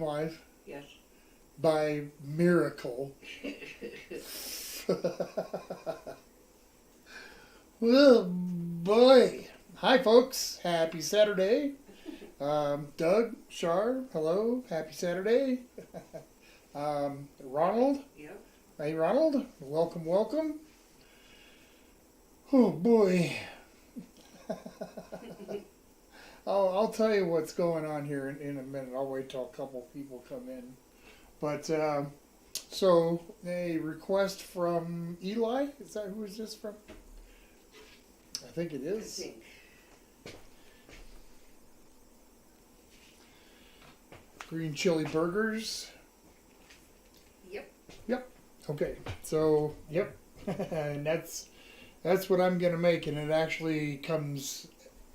alive. Yes. By miracle. Oh, boy. Hi, folks. Happy Saturday. Doug, Shar, hello. Happy Saturday. Ronald. Yep. Hey, Ronald. Welcome, welcome. Oh, boy. I'll tell you what's going on here in a minute. I'll wait till a couple people come in. But, so, a request from Eli. Is that who is this from? I think it is. I think. Green chili burgers. Yep. Yep. Okay. So, yep. And that's what I'm going to make, and it actually comes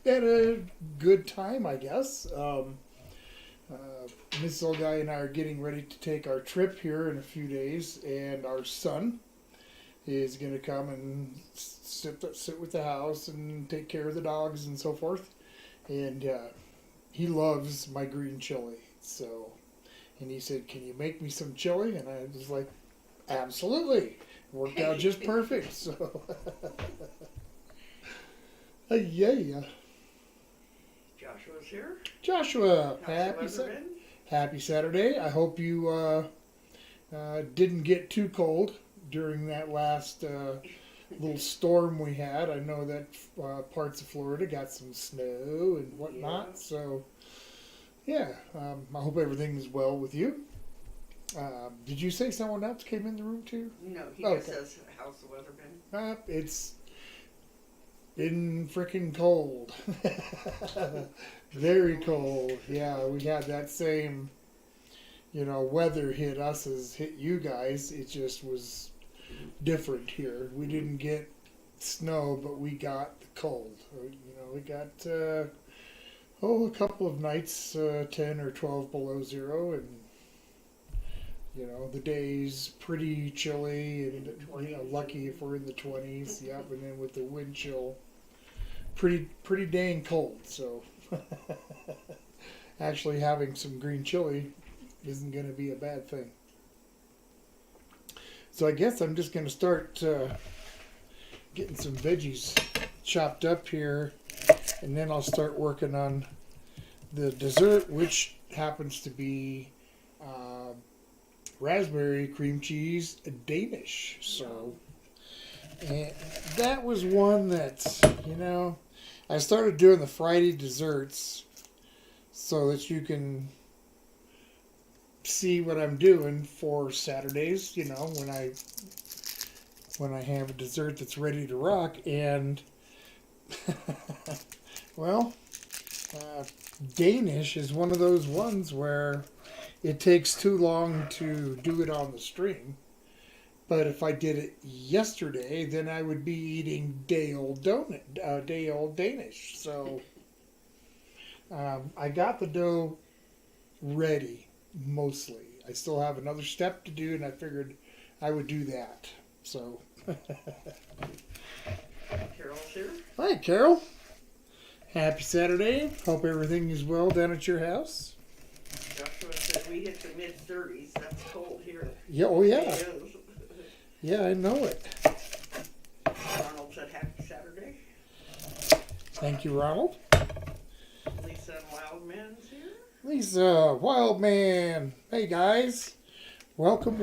at a good time, I guess. Mrs. Old Guy and I are getting ready to take our trip here in a few days, and our son is going to come and sit with the house and take care of the dogs and so forth. And he loves my green chili. So, and he said, "Can you make me some chili?" And I was like, "Absolutely." It worked out just perfect. So, yeah. Joshua's here. Joshua, How's the weather been? happy Saturday. I hope you didn't get too cold during that last little storm we had. I know that parts of Florida got some snow and whatnot. Yeah. So, yeah, I hope everything is well with you. Did you say someone else came in the room too? No, he just says, "How's the weather been?" It's been freaking cold. Very cold. Yeah, we had that same, weather hit us as hit you guys. It just was different here. We didn't get snow, but we got the cold. We got a couple of nights 10 or 12 below zero, and the days pretty chilly, and lucky if we're in the 20s. Yep, and then with the wind chill, pretty dang cold. So actually having some green chili isn't going to be a bad thing. So I guess I'm just going to start getting some veggies chopped up here, and then I'll start working on the dessert, which happens to be raspberry cream cheese Danish. So, and that was one that, I started doing the Friday desserts so that you can see what I'm doing for Saturdays, when I have a dessert that's ready to rock. And, well, Danish is one of those ones where it takes too long to do it on the stream. But if I did it yesterday, then I would be eating day old Danish. So I got the dough ready mostly. I still have another step to do, and I figured I would do that. So Carol's here. Hi, Carol. Happy Saturday. Hope everything is well down at your house. Joshua said we hit the mid-30s. That's cold here. Yeah, oh yeah. Yeah, I know it. Ronald said happy Saturday. Thank you, Ronald. Lisa and Wildman's here. Lisa, Wildman. Hey, guys. Welcome.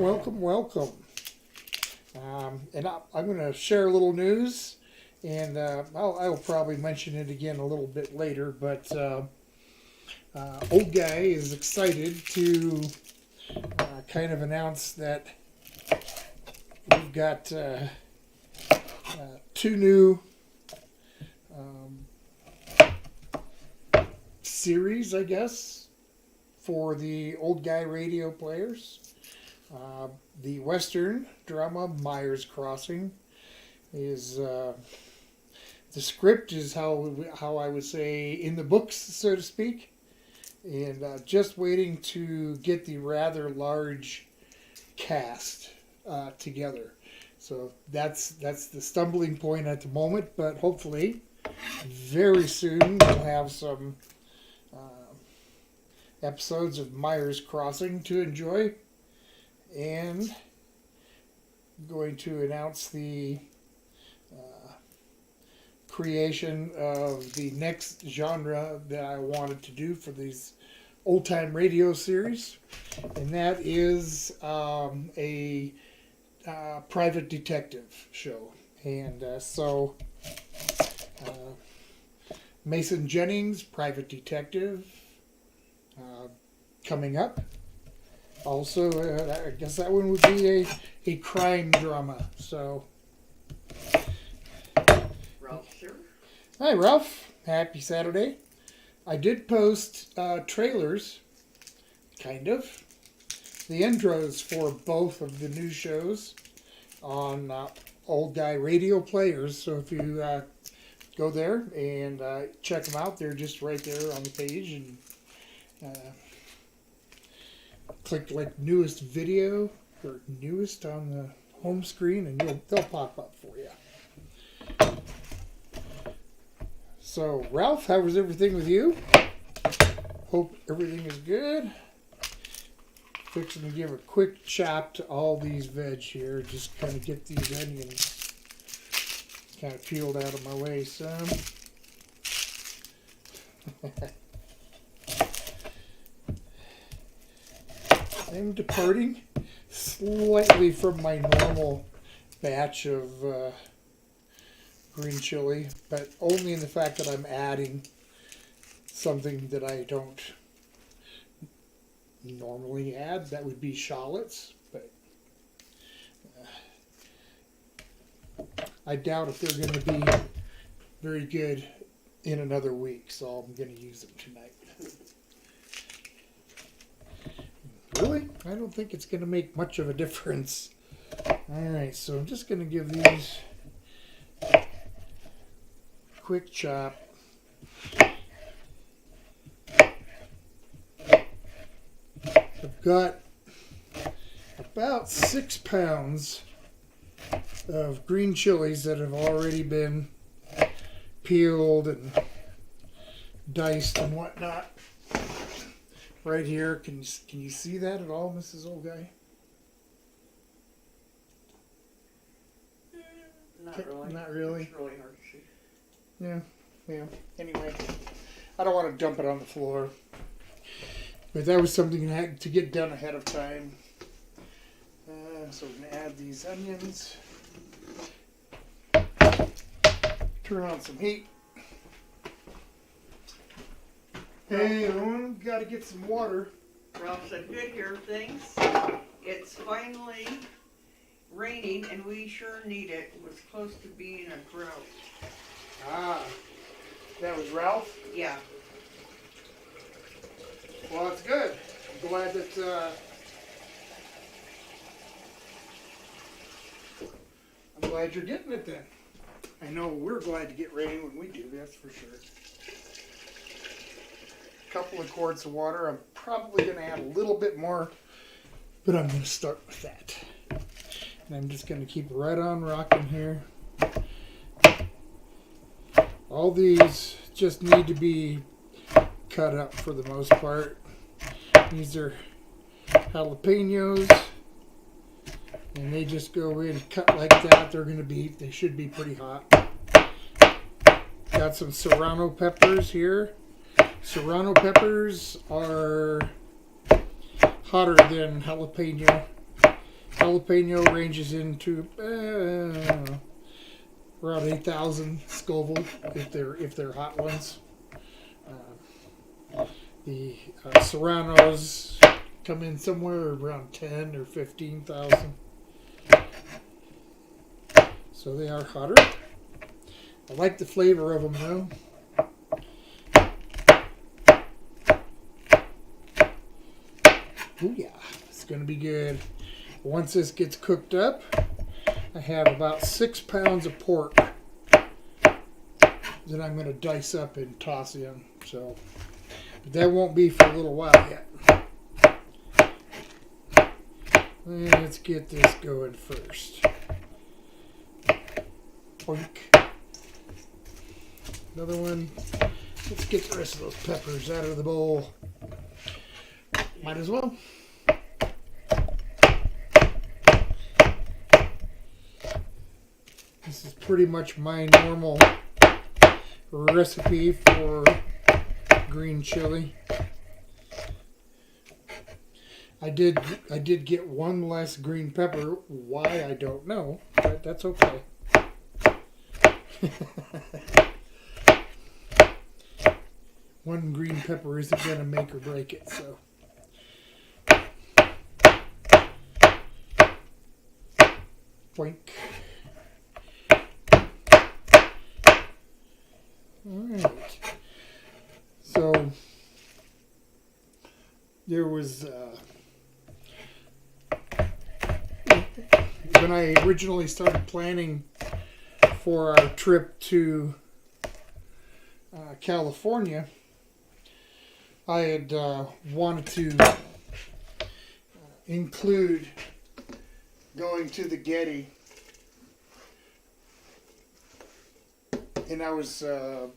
And I'm going to share a little news, and I'll probably mention it again a little bit later, but Old Guy is excited to kind of announce that we've got two new series, I guess, for the Old Guy radio players. The Western drama, Myers Crossing, is the script is how I would say in the books, so to speak, and just waiting to get the rather large cast together. So that's the stumbling point at the moment, but hopefully very soon we'll have some episodes of Myers Crossing to enjoy. And I'm going to announce the creation of the next genre that I wanted to do for these old time radio series, and that is a private detective show. And so Mason Jennings, private detective, coming up. Also, I guess that one would be a crime drama. So, Ralph, sir. hi, Ralph. Happy Saturday. I did post trailers, kind of, the intros for both of the new shows on Old Guy Radio Players. So if you go there and check them out, they're just right there on the page. And click like newest video or newest on the home screen, and they'll pop up for you. So, Ralph, how was everything with you? Hope everything is good. Fixing to give a quick chop to all these veg here. Just kind of get these onions kind of peeled out of my way some. I'm departing slightly from my normal batch of green chili, but only in the fact that I'm adding something that I don't normally add. That would be shallots, but I doubt if they're going to be very good in another week, so I'm going to use them tonight. Really? I don't think it's going to make much of a difference. Alright, so I'm just going to give these a quick chop. I've got about 6 pounds of green chilies that have already been peeled and diced and whatnot. Right here, can you see that at all, Mrs. Old Guy? Not really. Not really. It's really hard to see. Yeah. Anyway, I don't want to dump it on the floor, but that was something I had to get done ahead of time. So we're gonna add these onions. Turn on some heat. Hey, Owen, gotta get some water. Ralph said, good here, things. It's finally raining and we sure need it. It was close to being a drought. Ah, that was Ralph? Yeah. Well, that's good. I'm glad that, I'm glad you're getting it then. I know we're glad to get rain when we do, that's for sure. Couple of quarts of water. I'm probably going to add a little bit more, but I'm going to start with that. And I'm just going to keep right on rocking here. All these just need to be cut up for the most part. These are jalapenos, and they just go in cut like that. They should be pretty hot. Got some serrano peppers here. Serrano peppers are hotter than jalapeno. Jalapeno ranges into around 8,000 Scoville if they're hot ones. The serranos come in somewhere around 10 or 15,000. So they are hotter. I like the flavor of them though. Oh yeah, it's going to be good. Once this gets cooked up, I have about 6 pounds of pork that I'm going to dice up and toss in. So, but that won't be for a little while yet. Let's get this going first. Boink. Another one. Let's get the rest of those peppers out of the bowl. Might as well. This is pretty much my normal recipe for green chili. I did get one less green pepper. Why, I don't know, but that's okay. One green pepper isn't going to make or break it, so. Boink. Alright. So, there was, when I originally started planning for our trip to California, I had wanted to include going to the Getty, and I was a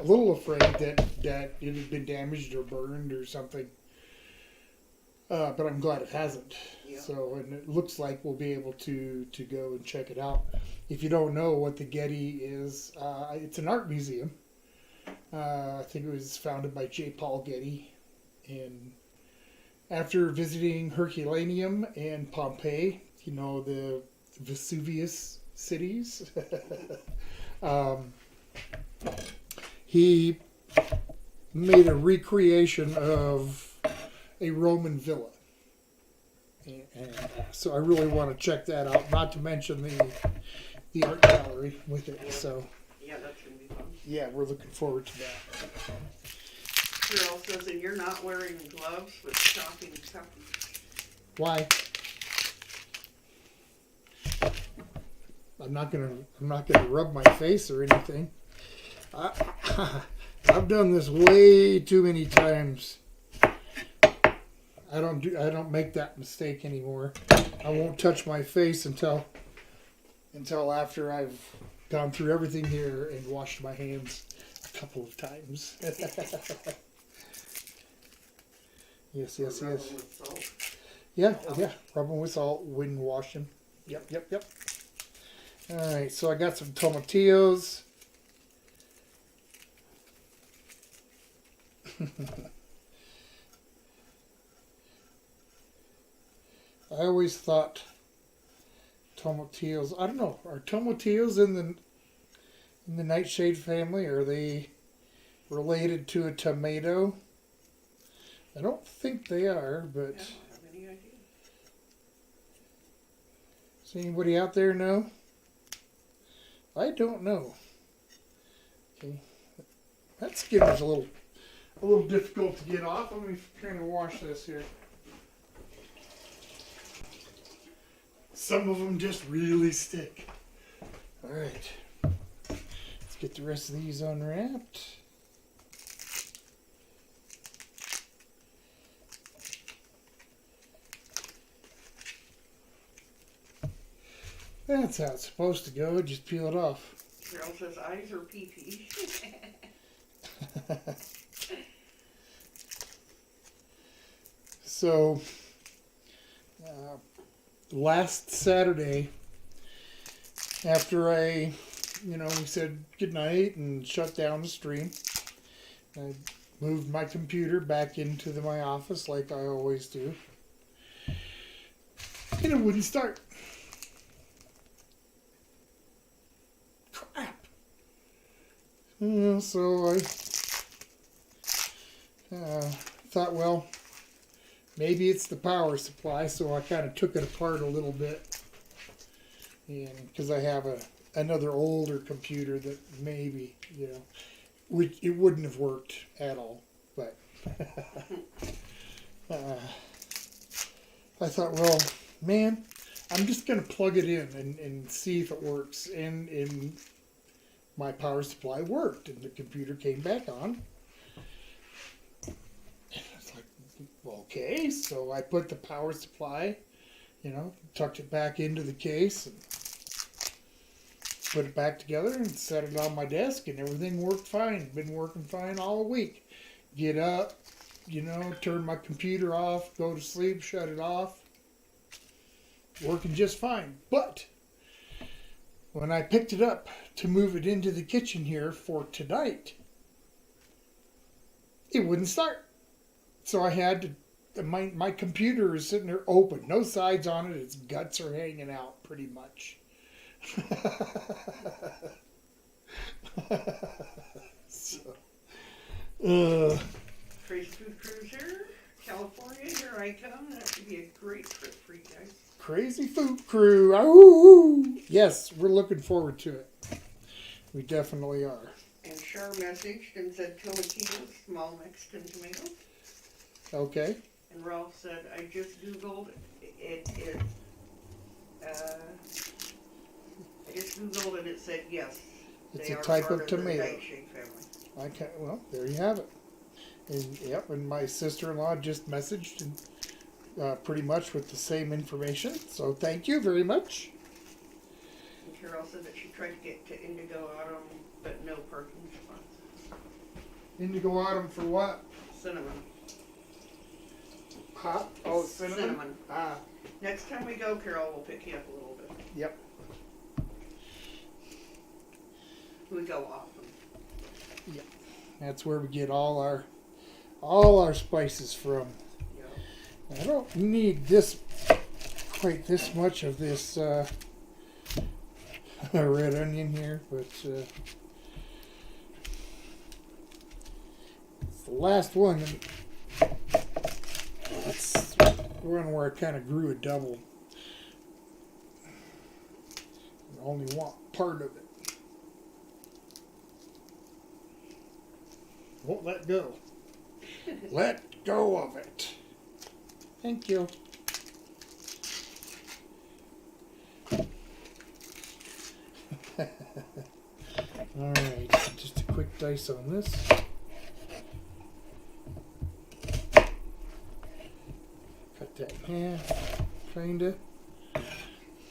little afraid that it had been damaged or burned or something, but I'm glad it hasn't. Yeah. So, and it looks like we'll be able to go and check it out. If you don't know what the Getty is, it's an art museum. I think it was founded by J. Paul Getty, and after visiting Herculaneum and Pompeii, you know, the Vesuvius cities, he made a recreation of a Roman villa. And so I really want to check that out, not to mention the art gallery with it. So Yeah, that's going to be fun. yeah, we're looking forward to that. Cheryl says, and you're not wearing gloves with chopping peppers. Why? I'm not gonna rub my face or anything. I've done this way too many times. I don't make that mistake anymore. I won't touch my face until after I've gone through everything here and washed my hands a couple of times. Yes. Rub 'em with salt. Yeah. Rub them with salt when washing. Yep. All right, so I got some tomatillos. I always thought tomatillos. I don't know. Are tomatillos in the nightshade family? Are they related to a tomato? I don't think they are, but. I don't have any idea. Does anybody out there know? I don't know. Okay, that skinner's a little difficult to get off. Let me kind of wash this here. Some of them just really stick. All right, let's get the rest of these unwrapped. That's how it's supposed to go. Just peel it off. Cheryl says, eyes are pee-pee. So, last Saturday, after we said goodnight and shut down the stream, I moved my computer back into my office like I always do. And it wouldn't start. Crap. So I thought, well, maybe it's the power supply, so I kind of took it apart a little bit. And because I have another older computer that maybe, which it wouldn't have worked at all. But I thought, well, man, I'm just going to plug it in and see if it works. And my power supply worked, and the computer came back on. It's like, okay, so I put the power supply, tucked it back into the case and put it back together and set it on my desk, and everything worked fine. Been working fine all week. Get up, turn my computer off, go to sleep, shut it off. Working just fine. But when I picked it up to move it into the kitchen here for tonight, it wouldn't start. So I had to, my computer is sitting there open, no sides on it, its guts are hanging out pretty much. So, Crazy Food Cruiser, California, here I come. That should be a great trip for you guys. Crazy Food Crew. Ooh. Yes, we're looking forward to it. We definitely are. And Char messaged and said tomatillos, small Mexican tomatoes. Okay. And Ralph said, I just Googled it. I just Googled and it said yes. It's they a are type part of tomato. The nightshade family. Okay, well, there you have it. And yep, and my sister-in-law just messaged and pretty much with the same information. So thank you very much. And Carol said that she tried to get to Indigo Autumn, but no parking spots. Indigo Autumn for what? Cinnamon. Hot? Oh, cinnamon? Cinnamon. Ah, Next time we go, Carol will pick you up a little bit. yep. We go often. That's where we get all our spices from. Yeah. I don't need this quite this much of this red onion here, but it's the last one. And it's one where I kind of grew a double. I only want part of it. Won't let go. Let go of it. Thank you. Alright, just a quick dice on this. Cut that in half, kinda.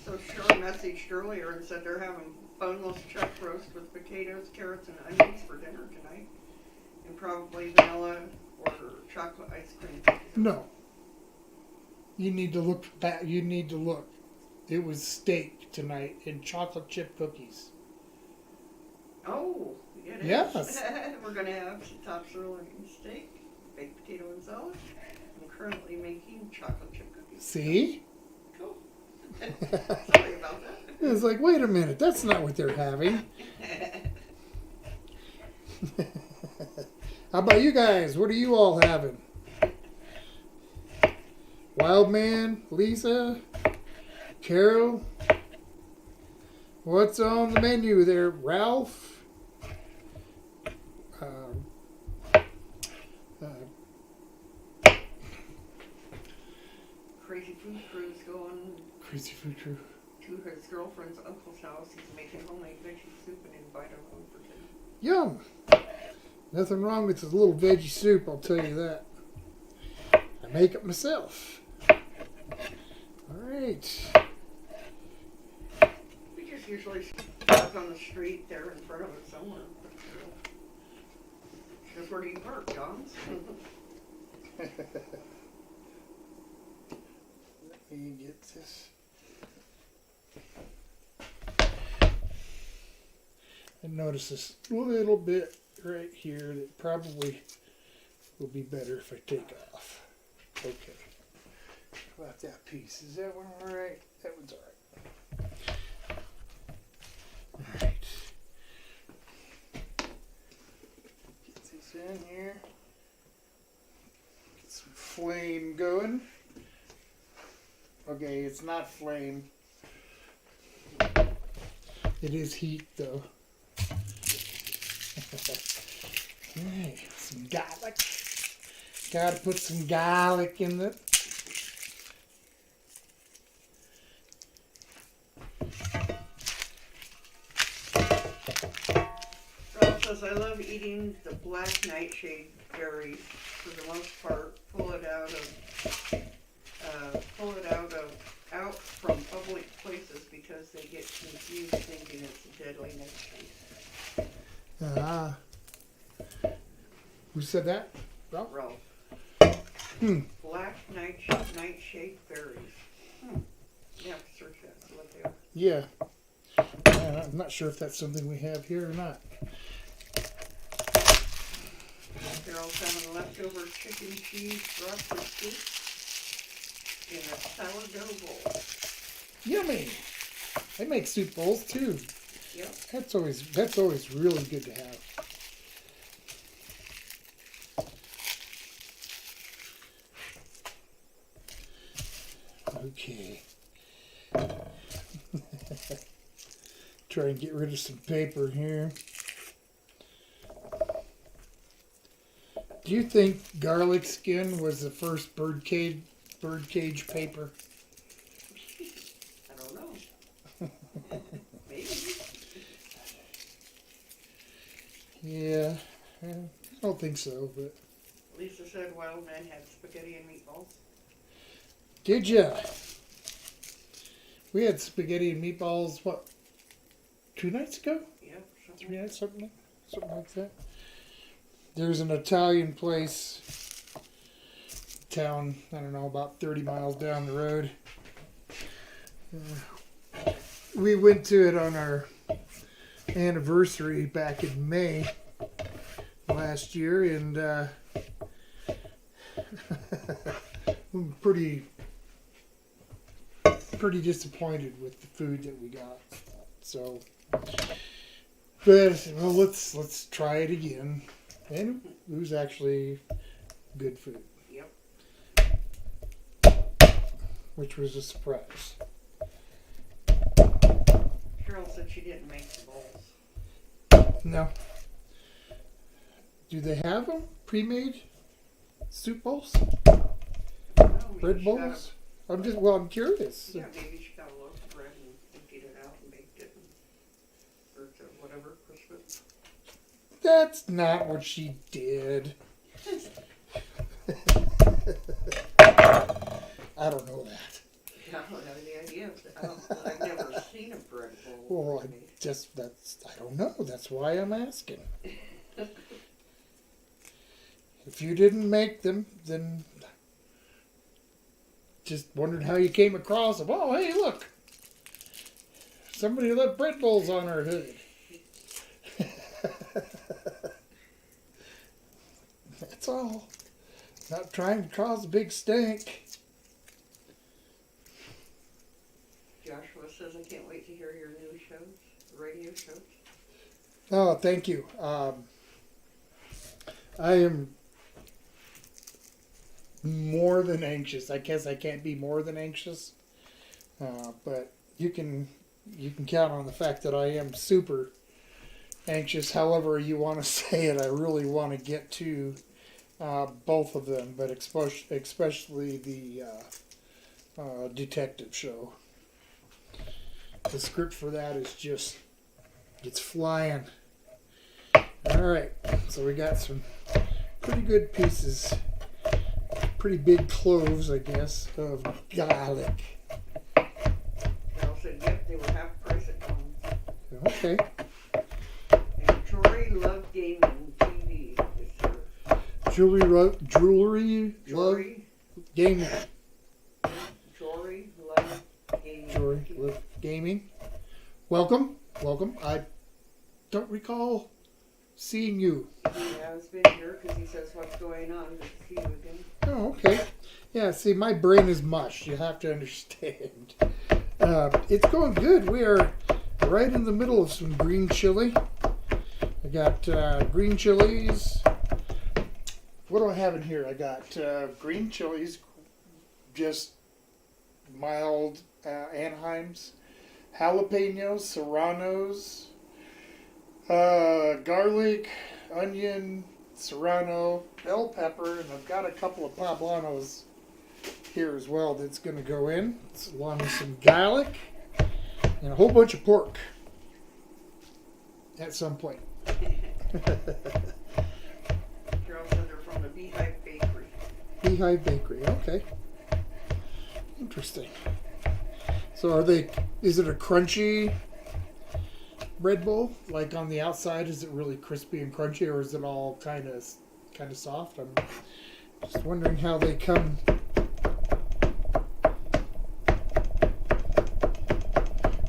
So Shirley messaged earlier and said they're having boneless chuck roast with potatoes, carrots, and onions for dinner tonight. And probably vanilla or chocolate ice cream. No. You need to look back. You need to look. It was steak tonight and chocolate chip cookies. Oh, it is. Yes. We're going to have some top sirloin steak, baked potato and salad. I'm currently making chocolate chip cookies. See? Cool. Sorry about that. It's like, wait a minute. That's not what they're having. How about you guys? What are you all having? Wildman, Lisa, Carol. What's on the menu there, Ralph? Crazy Food Crew's going Crazy Food Crew. to his girlfriend's uncle's house. He's making homemade veggie soup and invited him home for dinner. Yum! Nothing wrong with a little veggie soup, I'll tell you that. I make it myself. Alright. We just usually park on the street there in front of it somewhere. Because where do you park, John's? Let me get this. I notice this little bit right here that probably will be better if I take off. Okay. How about that piece? Is that one all right? That one's all right. All right. Get this in here. Get some flame going. Okay, it's not flame. It is heat though. Alright, some garlic. Gotta put some garlic in it. Ralph says, I love eating the black nightshade berries for the most part. Pull it out out from public places because they get confused thinking it's a deadly nightshade. Who said that? Ralph? Ralph. Black nightshade berries. You have to search that, see what they are. Yeah. I'm not sure if that's something we have here or not. Carol's having leftover chicken cheese frosted soup in a sourdough bowl. Yummy. They make soup bowls too. Yep. That's always really good to have. Okay. Try and get rid of some paper here. Do you think garlic skin was the first birdcage paper? I don't know. Maybe. Yeah, I don't think so, but Lisa said Wild Man had spaghetti and meatballs. did ya? We had spaghetti and meatballs, what, 2 nights ago? Yep. 3 nights, something like that. There's an Italian place, town, I don't know, about 30 miles down the road. We went to it on our anniversary back in May last year, and we were pretty disappointed with the food that we got. So, but well, let's try it again. And it was actually good food. Yep. Which was a surprise. Carol said she didn't make the bowls. No. Do they have them? Pre-made soup bowls? Bread bowls? I'm curious. Yeah, maybe she got a loaf of bread and emptied it out and baked it or to whatever, Christmas. That's not what she did. I don't know that. I don't have any idea. I've never seen a bread bowl. Well, I don't know. That's why I'm asking. If you didn't make them, then just wondered how you came across them. Oh, hey, look. Somebody left bread bowls on her hood. That's all. Not trying to cause a big stink. Joshua says, I can't wait to hear your new shows, radio shows. Oh, thank you. I am more than anxious. I guess I can't be more than anxious. But you can count on the fact that I am super anxious. However you want to say it, I really want to get to both of them, but especially the detective show. The script for that is just, it's flying. All right, so we got some pretty good pieces, pretty big cloves, I guess, of garlic. Carol said, yep, they were half price at home. Okay. And Jory Love Gaming TV is her. Jewelry Love Gaming. Jory Love Gaming. Jory Love Gaming. Welcome. I don't recall seeing you. He has been here because he says what's going on. Good to see you again. Oh, okay. Yeah, see, my brain is mush. You have to understand. It's going good. We are right in the middle of some green chili. I got green chilies. What do I have in here? I got green chilies, just mild Anaheims, jalapenos, serranos, garlic, onion, serrano, bell pepper, and I've got a couple of poblanos here as well that's going to go in, along with some garlic and a whole bunch of pork at some point. Carol said they're from the Beehive Bakery. Beehive Bakery, okay. Interesting. So is it a crunchy bread bowl? Like on the outside, is it really crispy and crunchy, or is it all kind of soft? Just wondering how they come.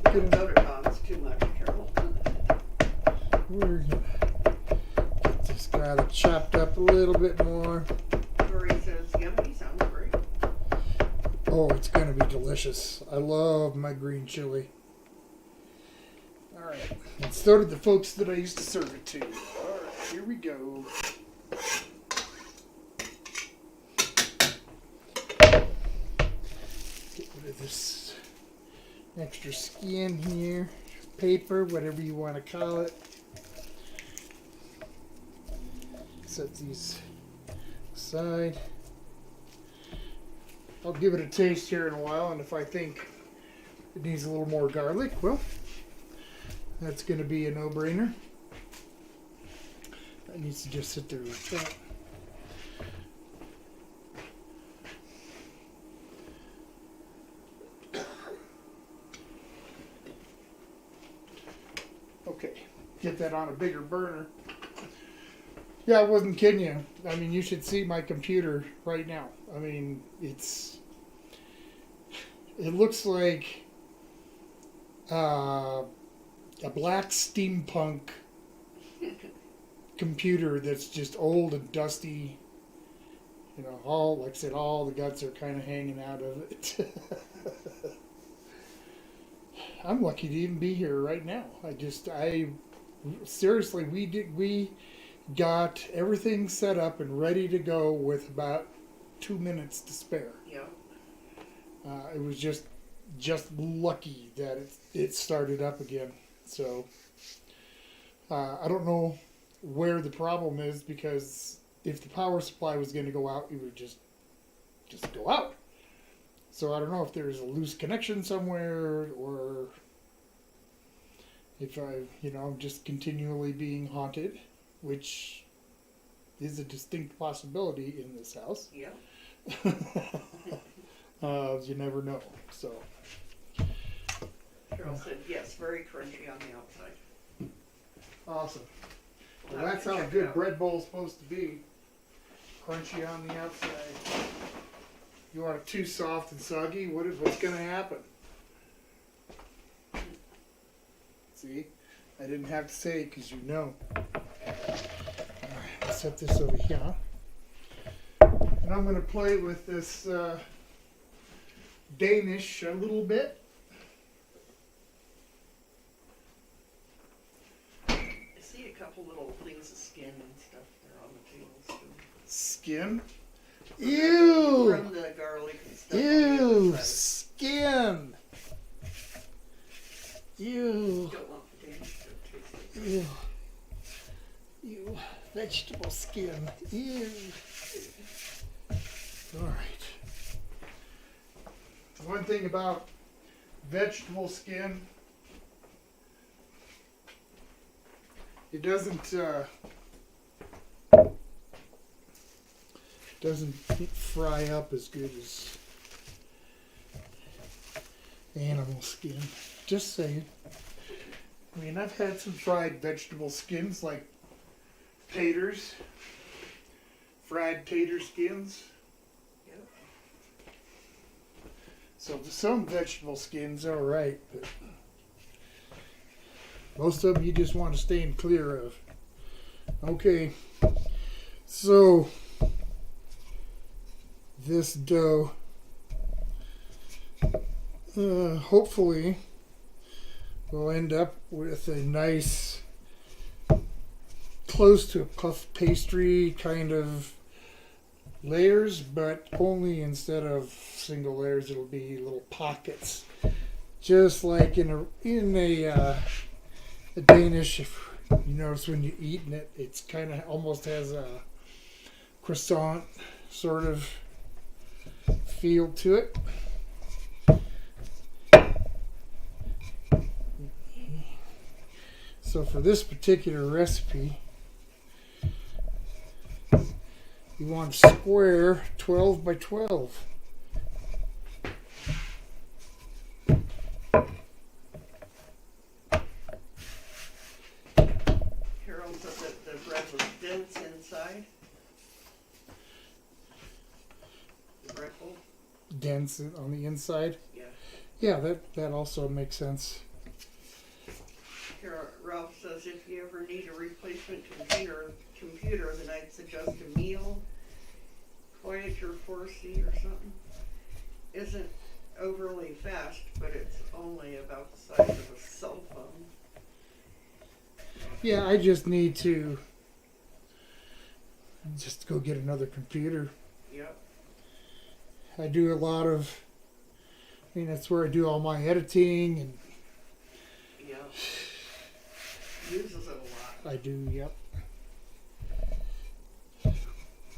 Don't go to Don's too much, Carol. We're gonna get this garlic chopped up a little bit more. Dory says, yummy, sounds great. Oh, it's gonna be delicious. I love my green chili. Alright. And so did the folks that I used to serve it to. Alright, here we go. Get rid of this extra skin here. Paper, whatever you want to call it. Set these aside. I'll give it a taste here in a while, and if I think it needs a little more garlic, well, that's going to be a no-brainer. That needs to just sit there like that. Okay, get that on a bigger burner. Yeah, I wasn't kidding you. I mean, you should see my computer right now. I mean, it looks like a black steampunk computer that's just old and dusty. You know, like I said, all the guts are kind of hanging out of it. I'm lucky to even be here right now. Seriously, we got everything set up and ready to go with about 2 minutes to spare. Yeah. It was just lucky that it started up again. So I don't know where the problem is, because if the power supply was going to go out, it would just go out. So I don't know if there's a loose connection somewhere, or if I'm just continually being haunted, which is a distinct possibility in this house. Yeah. You never know. So Carol said, yes, very crunchy on the outside. awesome. We'll Well, have that's to how a check it good out. bread bowl is supposed to be. Crunchy on the outside. You want it too soft and soggy? What's going to happen? See? I didn't have to say it because you know. Alright, I'll set this over here. And I'm going to play with this Danish a little bit. I see a couple little things of skin and stuff there on the table too. Skin? Ew! From the garlic and stuff. On the Ew! other side. Skin! Ew! Don't want the Danish to taste it. Ew. Ew. Vegetable skin. Ew. Alright. One thing about vegetable skin, it doesn't fry up as good as animal skin. Just saying. I mean, I've had some fried vegetable skins, like taters, fried tater skins. Yep. So some vegetable skins are alright, but most of them you just want to stay clear of. Okay, so this dough, hopefully, will end up with a nice, close to a puff pastry kind of layers, but only instead of single layers, it'll be little pockets, just like in a Danish. If you notice when you're eating it, it's kind of almost has a croissant sort of feel to it. So for this particular recipe, you want a square 12 by 12. Carol said that the bread was dense inside. vents on the inside. Yeah. Yeah, that also makes sense. Here, Ralph says if you ever need a replacement computer, then I'd suggest a Meal, Voyager 4C or something. Isn't overly fast, but it's only about the size of a cell phone. Yeah, I just need to just go get another computer. Yep. I do a lot of, that's where I do all my editing, and Yeah. Uses it a lot. I do, yep.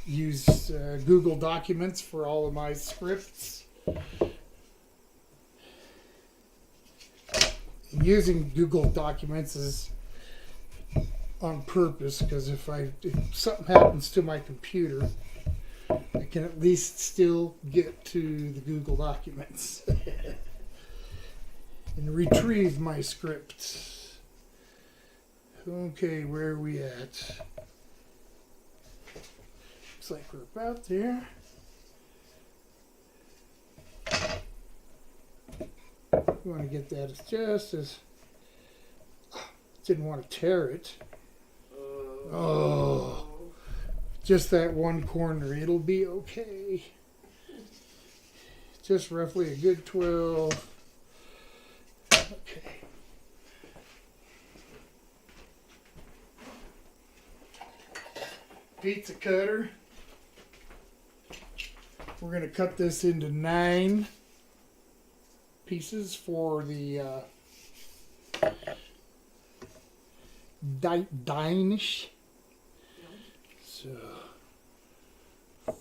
Use Google Documents for all of my scripts. Using Google Documents is on purpose, because if something happens to my computer, I can at least still get to the Google Documents and retrieve my script. Okay, where are we at? Looks like we're about there. We want to get that just as... Didn't want to tear it. Oh, just that one corner. It'll be okay. Just roughly a good 12. Okay. Pizza cutter. We're going to cut this into 9 pieces for the Danish. So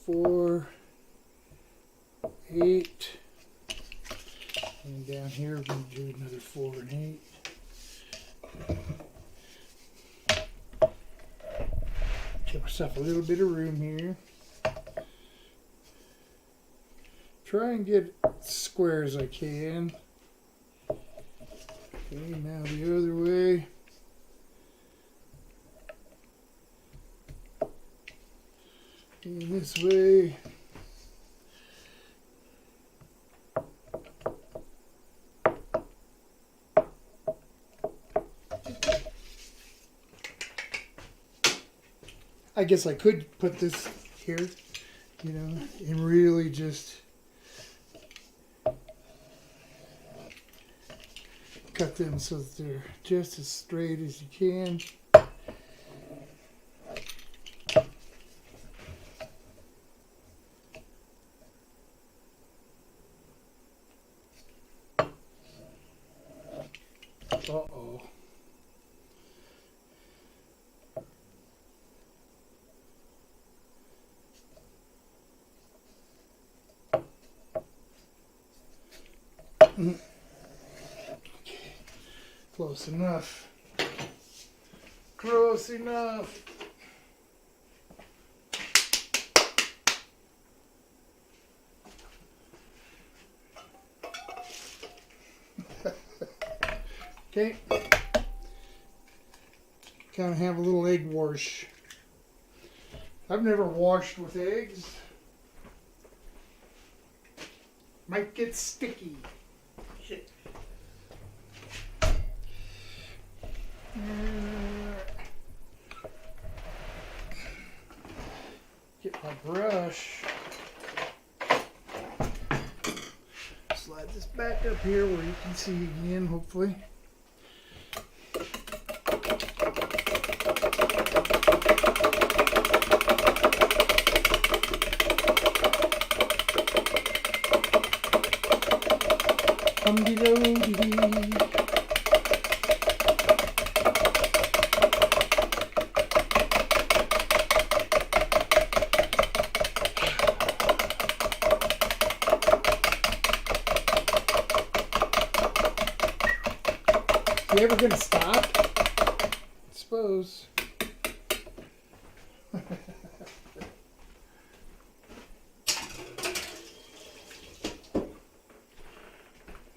4, 8, and down here we're going to do another 4 and 8. Give myself a little bit of room here. Try and get as square as I can. Okay, now the other way. And this way. I guess I could put this here, and really just cut them so that they're just as straight as you can. Uh-oh. Okay. Close enough. Close enough. Okay. Kind of have a little egg wash. I've never washed with eggs. Might get sticky. Shit. Get my brush. Slide this back up here where you can see again, hopefully. You ever gonna stop? I suppose.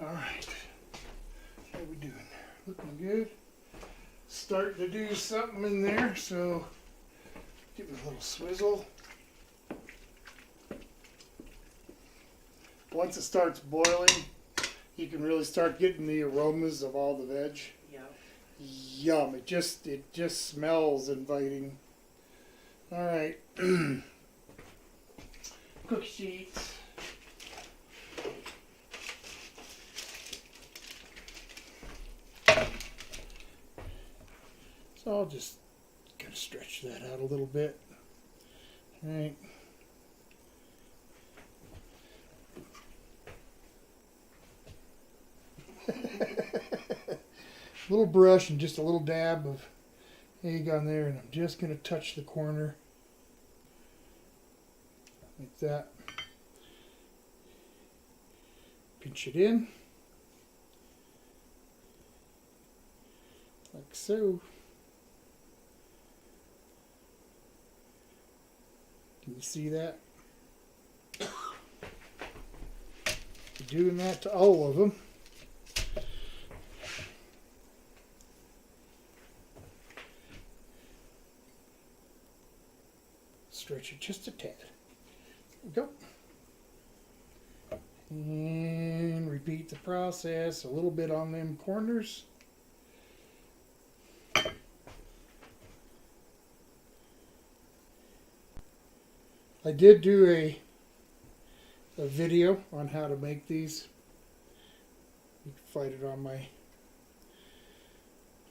Alright. How we doing? Looking good. Starting to do something in there, so give it a little swizzle. once it starts boiling, you can really start getting the aromas of all the veg. Yeah. Yum! It just smells inviting. All right, cookie sheets. So I'll just kind of stretch that out a little bit. All right. Little brush and just a little dab of egg on there, and I'm just going to touch the corner like that. Pinch it in like so. Can you see that? Doing that to all of them. Stretch it just a tad. There we go. And repeat the process a little bit on them corners. I did do a video on how to make these. You can find it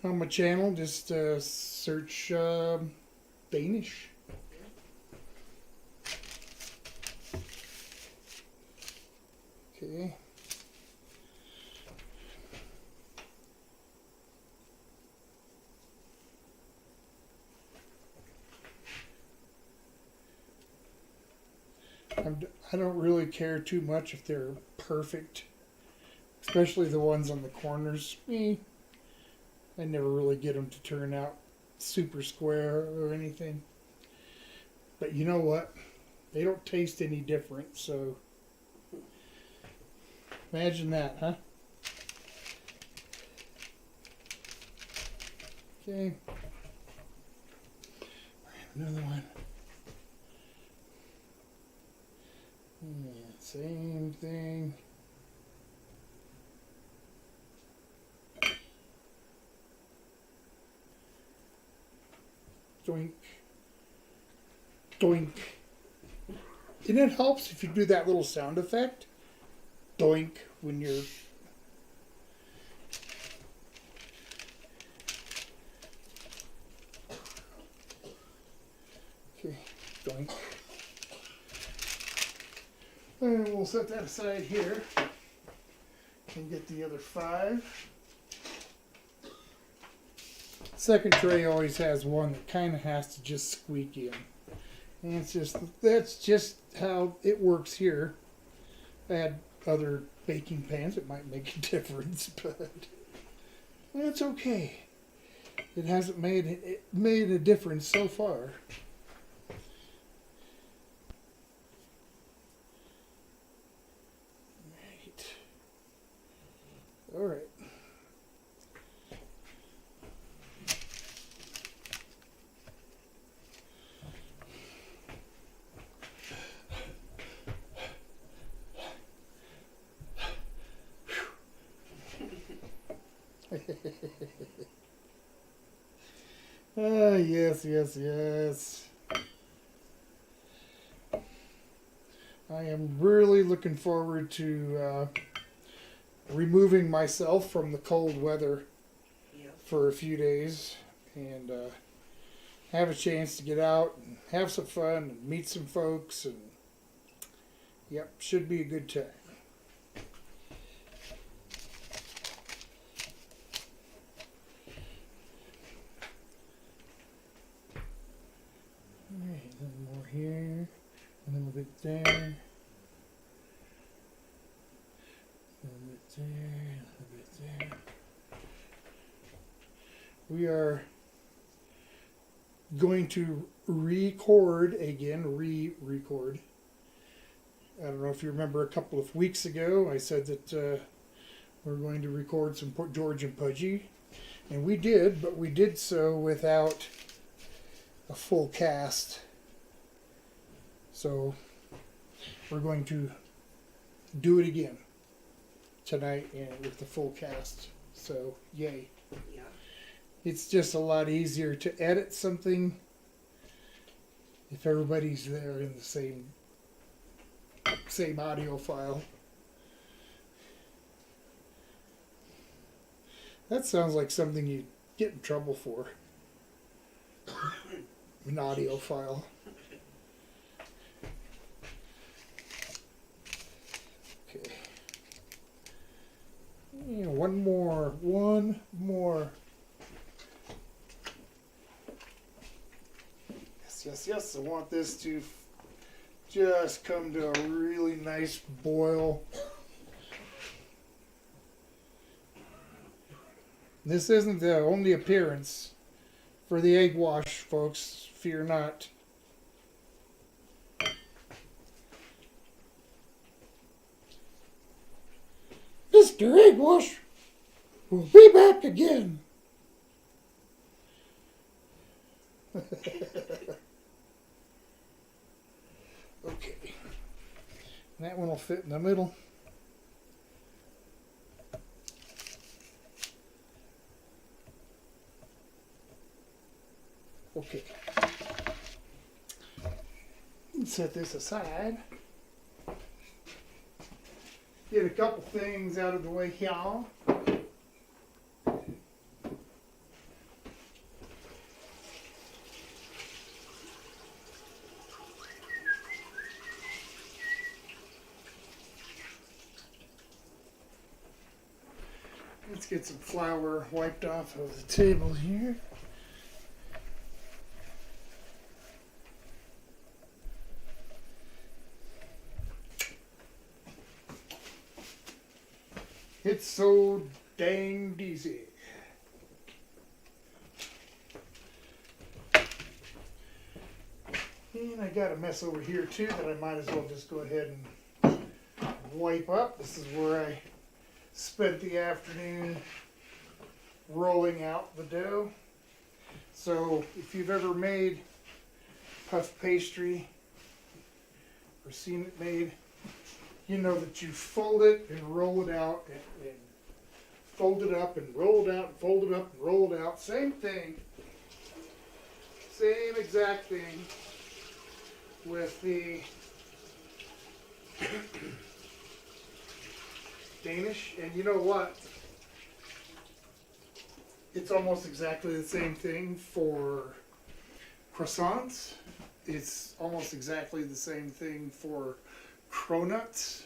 on my channel. Just search Danish. Okay. I don't really care too much if they're perfect, especially the ones on the corners. I never really get them to turn out super square or anything. But you know what? They don't taste any different, so imagine that, huh? Okay. Another one. Yeah, same thing. Doink. Doink. And it helps if you do that little sound effect. Doink when you're... Okay, doink. And we'll set that aside here and get the other 5. Second tray always has one that kind of has to just squeak in. And that's just how it works here. I had other baking pans, it might make a difference, but that's okay. It hasn't made a difference so far. All right. Yes, yes, yes. I am really looking forward to removing myself from the cold weather for a few days and have a chance to get out and have some fun and meet some folks, and yep, should be a good time. Alright, a little more here, a little bit there, a little bit there, a little bit there. We are going to record again, re-record. I don't know if you remember a couple of weeks ago I said that we're going to record some George and Pudgy, and we did, but we did so without a full cast. So we're going to do it again tonight and with the full cast. So yay! Yeah. It's just a lot easier to edit something if everybody's there in the same audio file. That sounds like something you'd get in trouble for. An audio file. Okay. Yeah, one more. Yes. I want this to just come to a really nice boil. This isn't the only appearance for the egg wash, folks. Fear not. Mr. Egg Wash will be back again. Okay. That one will fit in the middle. Okay. Set this aside. Get a couple things out of the way here. Let's get some flour wiped off of the table here. It's so dang easy. And I got a mess over here too that I might as well just go ahead and wipe up. This is where I spent the afternoon rolling out the dough. So if you've ever made puff pastry or seen it made, you know that you fold it and roll it out and fold it up and roll it out and fold it up and roll it out. Same thing. Same exact thing with the Danish. And you know what? It's almost exactly the same thing for croissants. It's almost exactly the same thing for cronuts.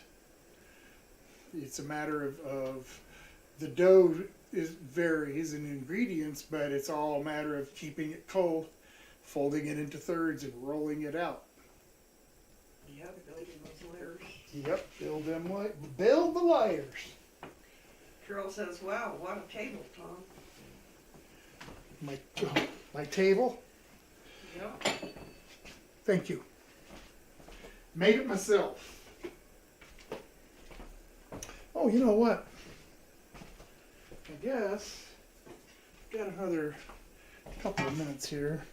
It's a matter of the dough varies in ingredients, but it's all a matter of keeping it cold, folding it into thirds, and rolling it out. Yeah, building those layers. Yep, build the layers. Carol says, "Wow, what a table, Tom." My table. Yep. Thank you. Made it myself. Oh, you know what? I guess got another couple of minutes here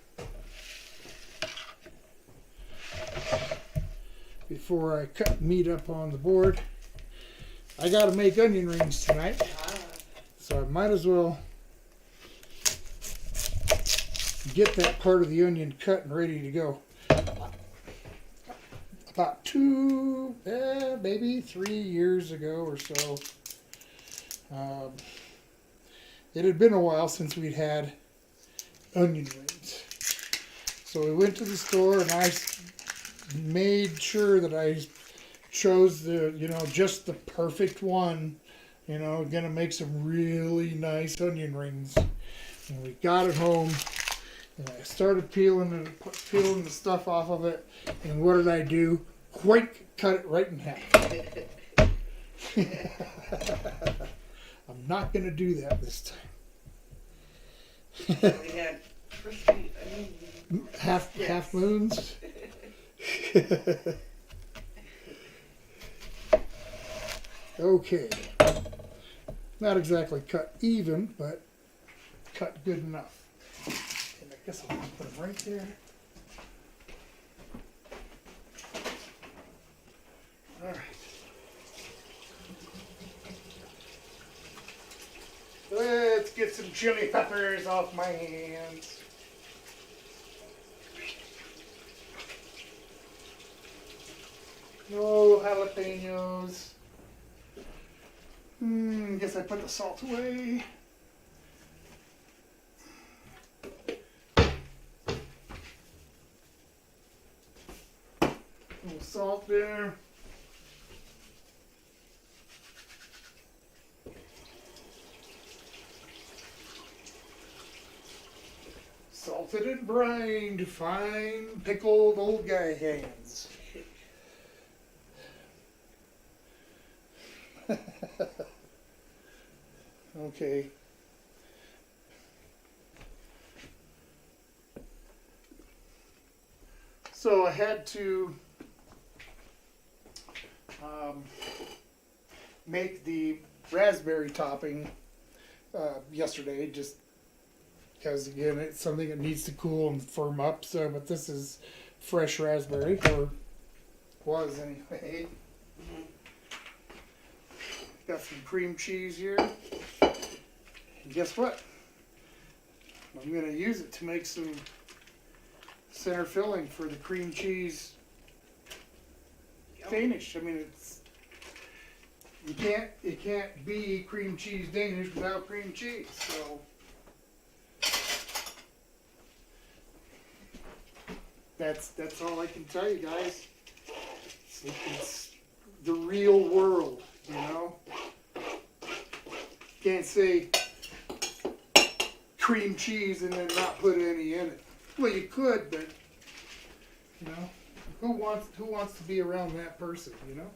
before I cut meat up on the board. I got to make onion rings tonight, so I might as well get that part of the onion cut and ready to go. About maybe 3 years ago or so, it had been a while since we'd had onion rings. So we went to the store and I made sure that I chose just the perfect one, gonna make some really nice onion rings. And we got it home and I started peeling the stuff off of it. And what did I do? Cut it right in half. I'm not going to do that this time. We had crispy onion. Half moons. Okay. Not exactly cut even, but cut good enough. And I guess I'll put them right there. All right. get some chili peppers off my hands. No jalapenos. Guess I put the salt away. A little salt there. Salted and brined, fine pickled old guy hands. Okay. So I had to make the raspberry topping yesterday, just because again it's something that needs to cool and firm up. So, but this is fresh raspberry, or was anyway. Got some cream cheese here. And guess what? I'm going to use it to make some center filling for the cream cheese Danish. I mean, it can't be cream cheese Danish without cream cheese. So that's all I can tell you guys. It's the real world, you know. Can't say cream cheese and then not put any in it. Well, you could, but you know, who wants to be around that person, you know?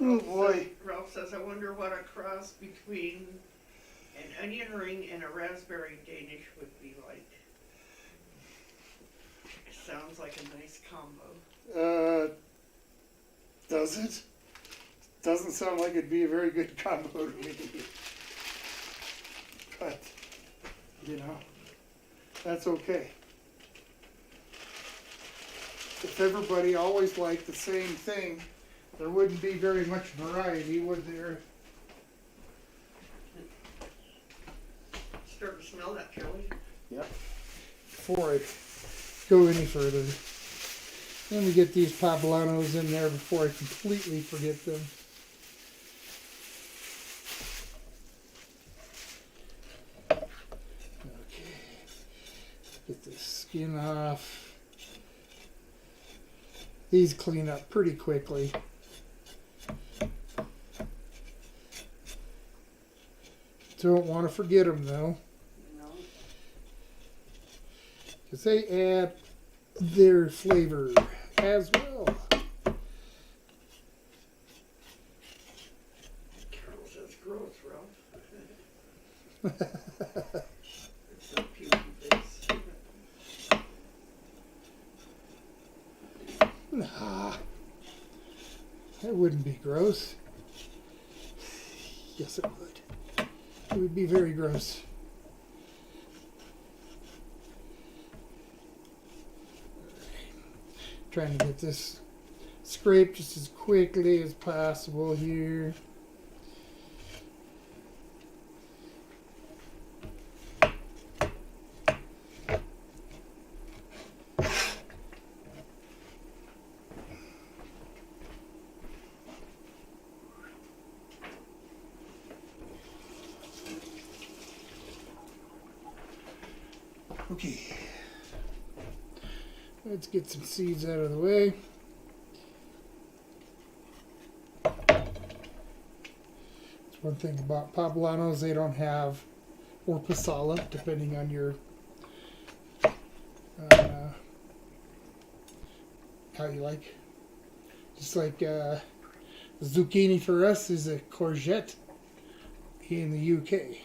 Oh boy. Ralph says, I wonder what a cross between an onion ring and a raspberry Danish would be like. It sounds like a nice combo. Does it? Doesn't sound like it'd be a very good combo to me. But, you know, that's okay. If everybody always liked the same thing, there wouldn't be very much variety, would there? Start to smell that chili. Yep. Before I go any further, let me get these poblanos in there before I completely forget them. Okay. Get the skin off. These clean up pretty quickly. Don't want to forget them though, No. because they add their flavor as well. Carol says gross, Ralph. It's so puky face. Nah, that wouldn't be gross. Yes, it would. It would be very gross. Trying to get this scraped just as quickly as possible here. Okay, let's get some seeds out of the way. That's one thing about poblanos, they don't have, or pasala, depending on your how you like. Just like zucchini for us is a courgette in the UK.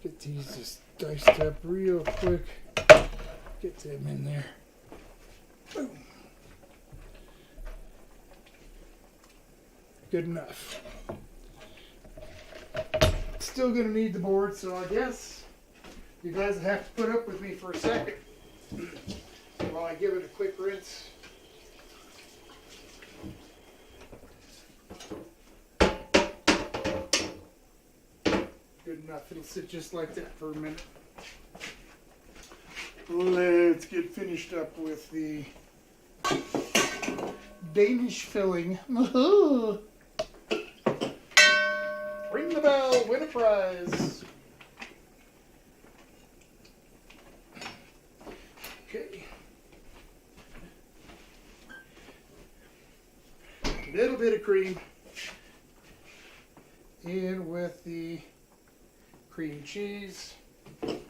Get these just diced up real quick. Get them in there. Boom. Good enough. Still gonna need the board, so I guess You guys have to put up with me for a second while I give it a quick rinse. Good enough. It'll sit just like that for a minute. Let's get finished up with the Danish filling. Ring the bell, win a prize. Okay. A little bit of cream in with the cream cheese. I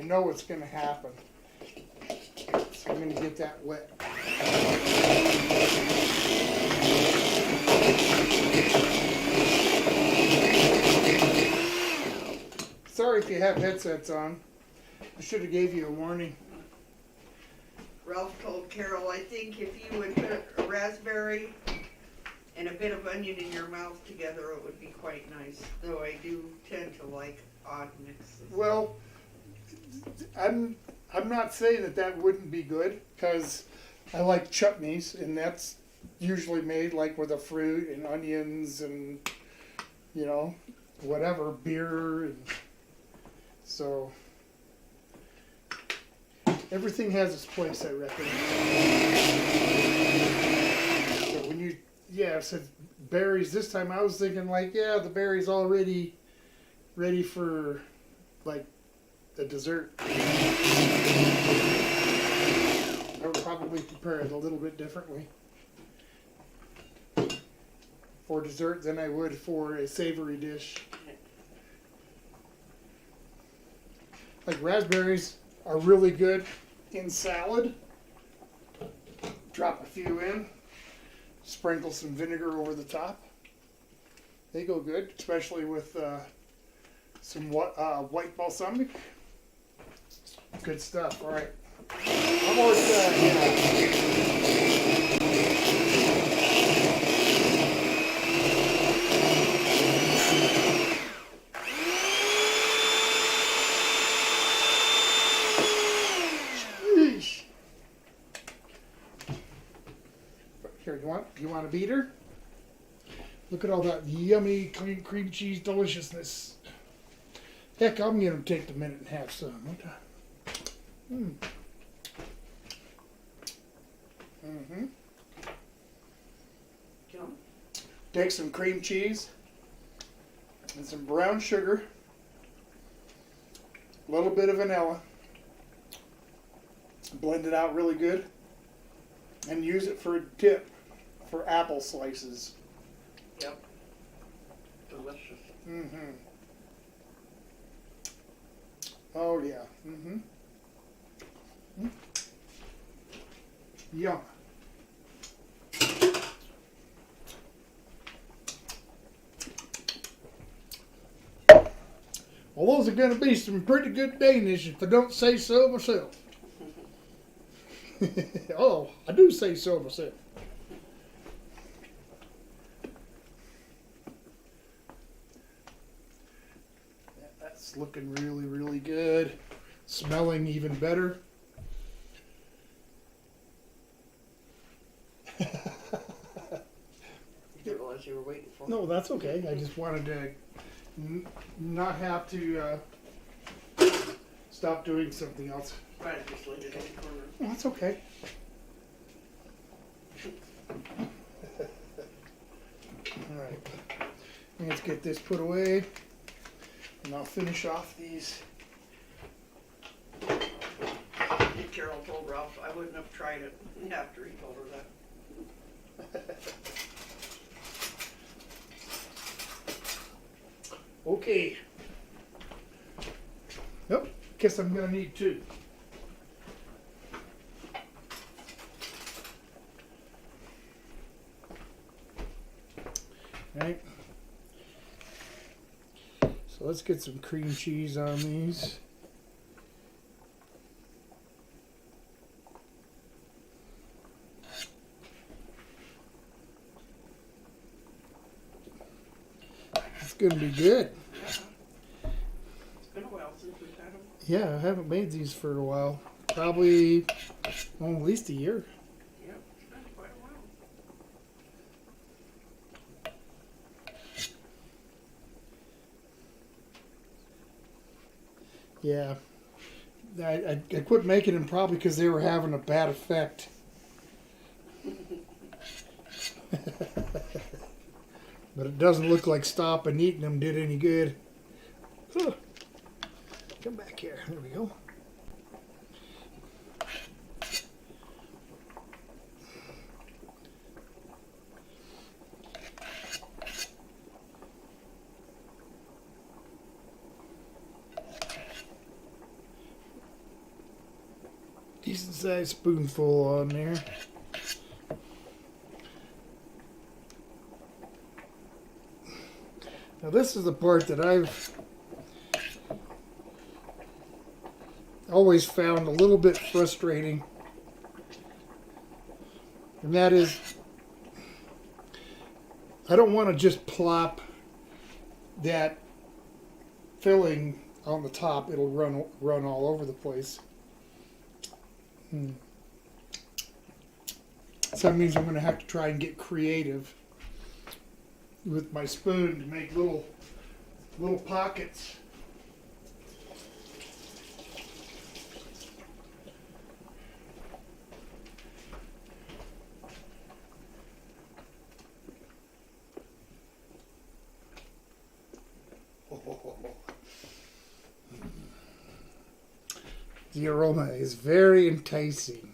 know what's going to happen, so I'm going to get that wet. Sorry if you have headsets on. I should have gave you a warning. Ralph told Carol, I think if you would put a raspberry and a bit of onion in your mouth together, it would be quite nice. Though I do tend to like odd mixes. Well, I'm not saying that wouldn't be good, because I like chutneys, and that's usually made like with a fruit and onions and, you know, whatever, beer, and so everything has its place, I reckon. So when you, yeah, said berries this time, I was thinking like, yeah, the berries already ready for like the dessert. I would probably prepare it a little bit differently for dessert than I would for a savory dish. Like raspberries are really good in salad. Drop a few in, sprinkle some vinegar over the top. They go good, especially with some white balsamic. Good stuff. All right. I'm almost done. Sheesh. Here, you want a beater? Look at all that yummy cream cheese deliciousness. Heck, I'm gonna take the minute and have some. John? Take some cream cheese and some brown sugar, a little bit of vanilla, blend it out really good, and use it for a dip for apple slices. Yep. Delicious. Oh yeah. Yum. Well, those are going to be some pretty good Danish if I don't say so myself. Oh, I do say so myself. That's looking really, really good. Smelling even better. Didn't realize you were waiting for me. No, that's okay. I just wanted to not have to stop doing something else. Right, just laid it in the corner. Oh, that's okay. All right. Let's get this put away, and I'll finish off these. Carol told Ralph I wouldn't have tried it after he told her that. Okay. Nope. Guess I'm gonna need two. Right. So let's get some cream cheese on these. going to be good. Yeah. It's been a while since we've had them. Yeah, I haven't made these for a while. Probably at least a year. Yep, it's been quite a while. Yeah. I quit making them probably because they were having a bad effect. But it doesn't look like stopping eating them did any good. Huh. Come back here. There we go. Decent sized spoonful on there. Now this is the part that I've always found a little bit frustrating. And that is, I don't want to just plop that filling on the top. It'll run all over the place. So that means I'm going to have to try and get creative with my spoon to make little pockets. The aroma is very enticing.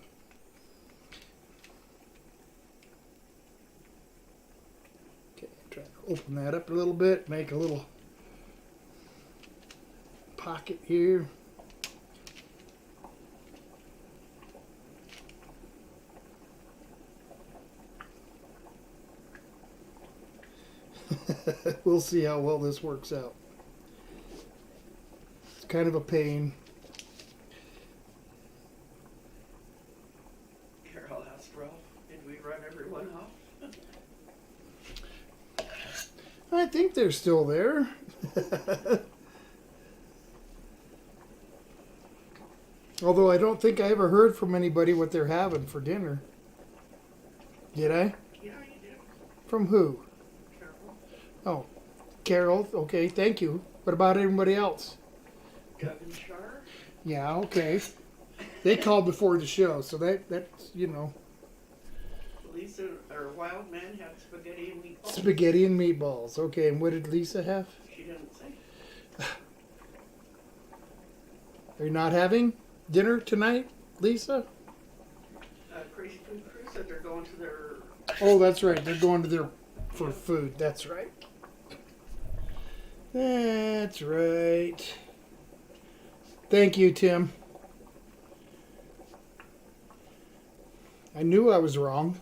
Okay, try to open that up a little bit, make a little pocket here. We'll see how well this works out. It's kind of a pain. Carol asked Ralph, did we run everyone off? I think they're still there. Although I don't think I ever heard from anybody what they're having for dinner. Did I? Yeah, you did. From who? Carol. Oh, Carol. Okay, thank you. What about everybody else? Doug and Char. Yeah, okay. They called before the show, so that's, you know. Lisa, or Wild Man, had spaghetti and meatballs. Spaghetti and meatballs. Okay, and what did Lisa have? She didn't say. Are you not having dinner tonight, Lisa? Crazy Food Crew said they're going to their... Oh, that's right. They're going to their for food. That's right. That's right. Thank you, Tim. I knew I was wrong.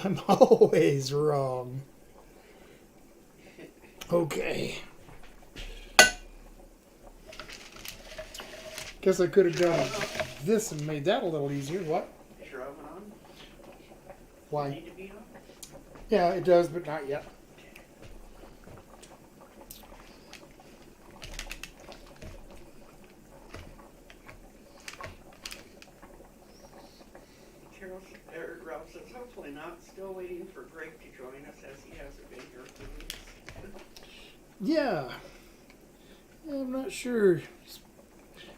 I'm always wrong. Okay. Guess I could have done this and made that a little easier. What? Is your oven on? Why? Need to be on? Yeah, it does, but not yet. Ralph says, hopefully not. Still waiting for Greg to join us as he hasn't been here for weeks. Yeah. I'm not sure.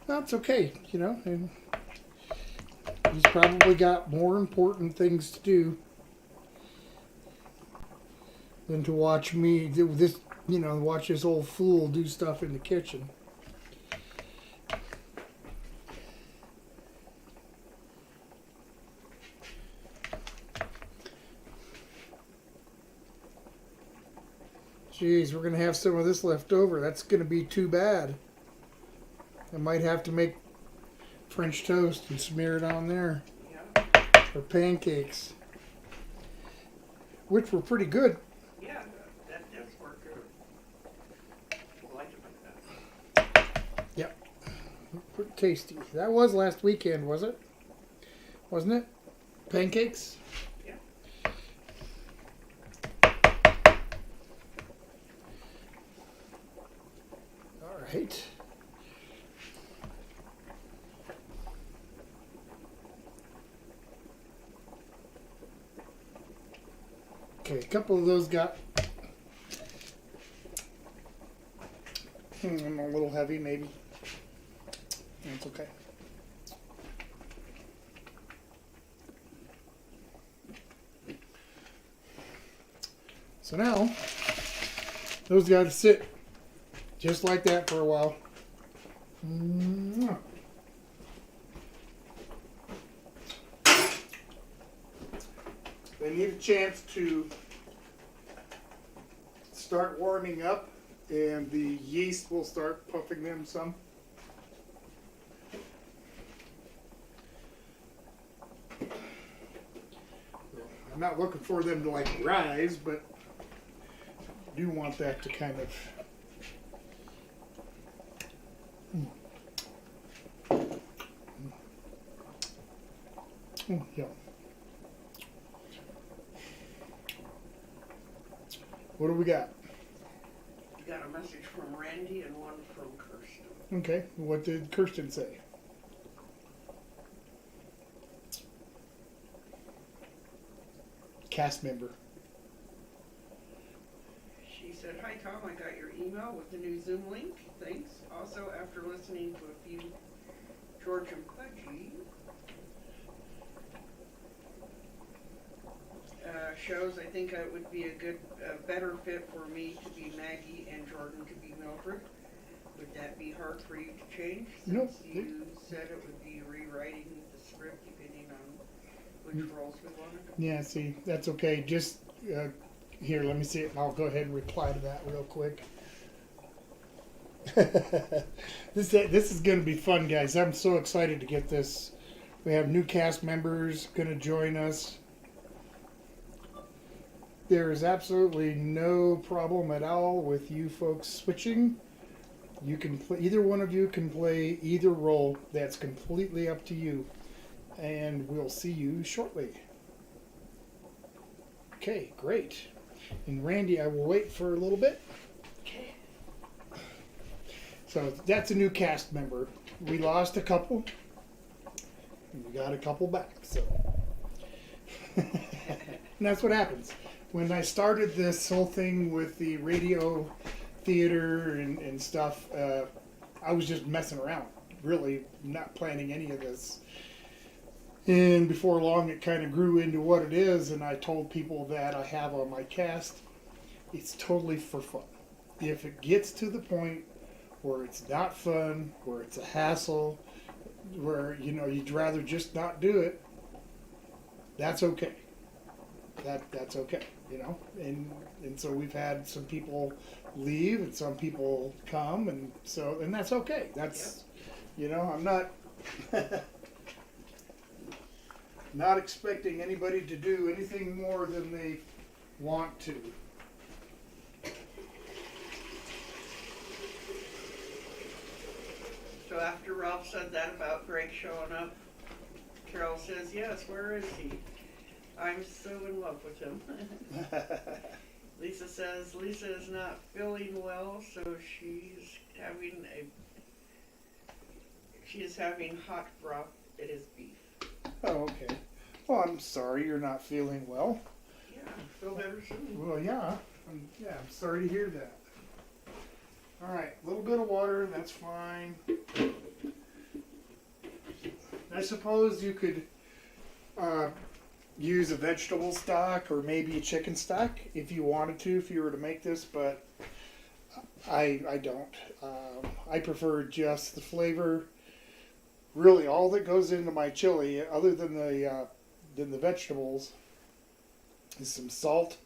That's okay, you know. And he's probably got more important things to do than to watch me do this, you know, watch this old fool do stuff in the kitchen. Jeez, we're going to have some of this left over. That's going to be too bad. I might have to make French toast and smear it on there. Yeah. Or pancakes. Which were pretty good. Yeah, that does work good. I like it like that. Yep. Pretty tasty. That was last weekend, was it? Wasn't it? Pancakes? Yeah. right. Okay, a couple of those got a little heavy, maybe. That's okay. So now, those got to sit just like that for a while. They need a chance to start warming up, and the yeast will start puffing them some. I'm not looking for them to like rise, but I do want that to kind of yeah. What do we got? You got a message from Randy and one from Kirsten. Okay, what did Kirsten say? Cast member. She said, "Hi Tom, I got your email with the new Zoom link. Thanks. Also, after listening to a few George and Pudgy shows, I think it would be a better fit for me to be Maggie and Jordan to be Mildred. Would that be hard for you to change? Since Nope. you said it would be rewriting the script depending on which roles we wanted." Yeah, see, that's okay. Just here, let me see it, and I'll go ahead and reply to that real quick. This is going to be fun, guys. I'm so excited to get this. We have new cast members going to join us. There is absolutely no problem at all with you folks switching. You can play, either one of you can play either role. That's completely up to you. And we'll see you shortly. Okay, great. And Randy, I will wait for a little bit. Okay. So that's a new cast member. We lost a couple. And we got a couple back. So and that's what happens. When I started this whole thing with the radio theater and stuff, I was just messing around, really not planning any of this. And before long, it kind of grew into what it is, and I told people that I have on my cast, it's totally for fun. If it gets to the point where it's not fun, where it's a hassle, where, you'd rather just not do it, that's okay. That's okay, and so we've had some people leave and some people come, and that's okay. That's, I'm not not expecting anybody to do anything more than they want to. So after Ralph said that about Greg showing up, Carol says, "Yes, where is he? I'm so in love with him." Lisa says Lisa is not feeling well, so she is having hot broth. It is beef. Oh, okay. Well, I'm sorry you're not feeling well. Yeah, feel better soon. Well, yeah. I'm sorry to hear that. All right, a little bit of water, that's fine. I suppose you could use a vegetable stock or maybe a chicken stock if you wanted to, if you were to make this, but I don't. I prefer just the flavor. Really, all that goes into my chili, other than the vegetables, is some salt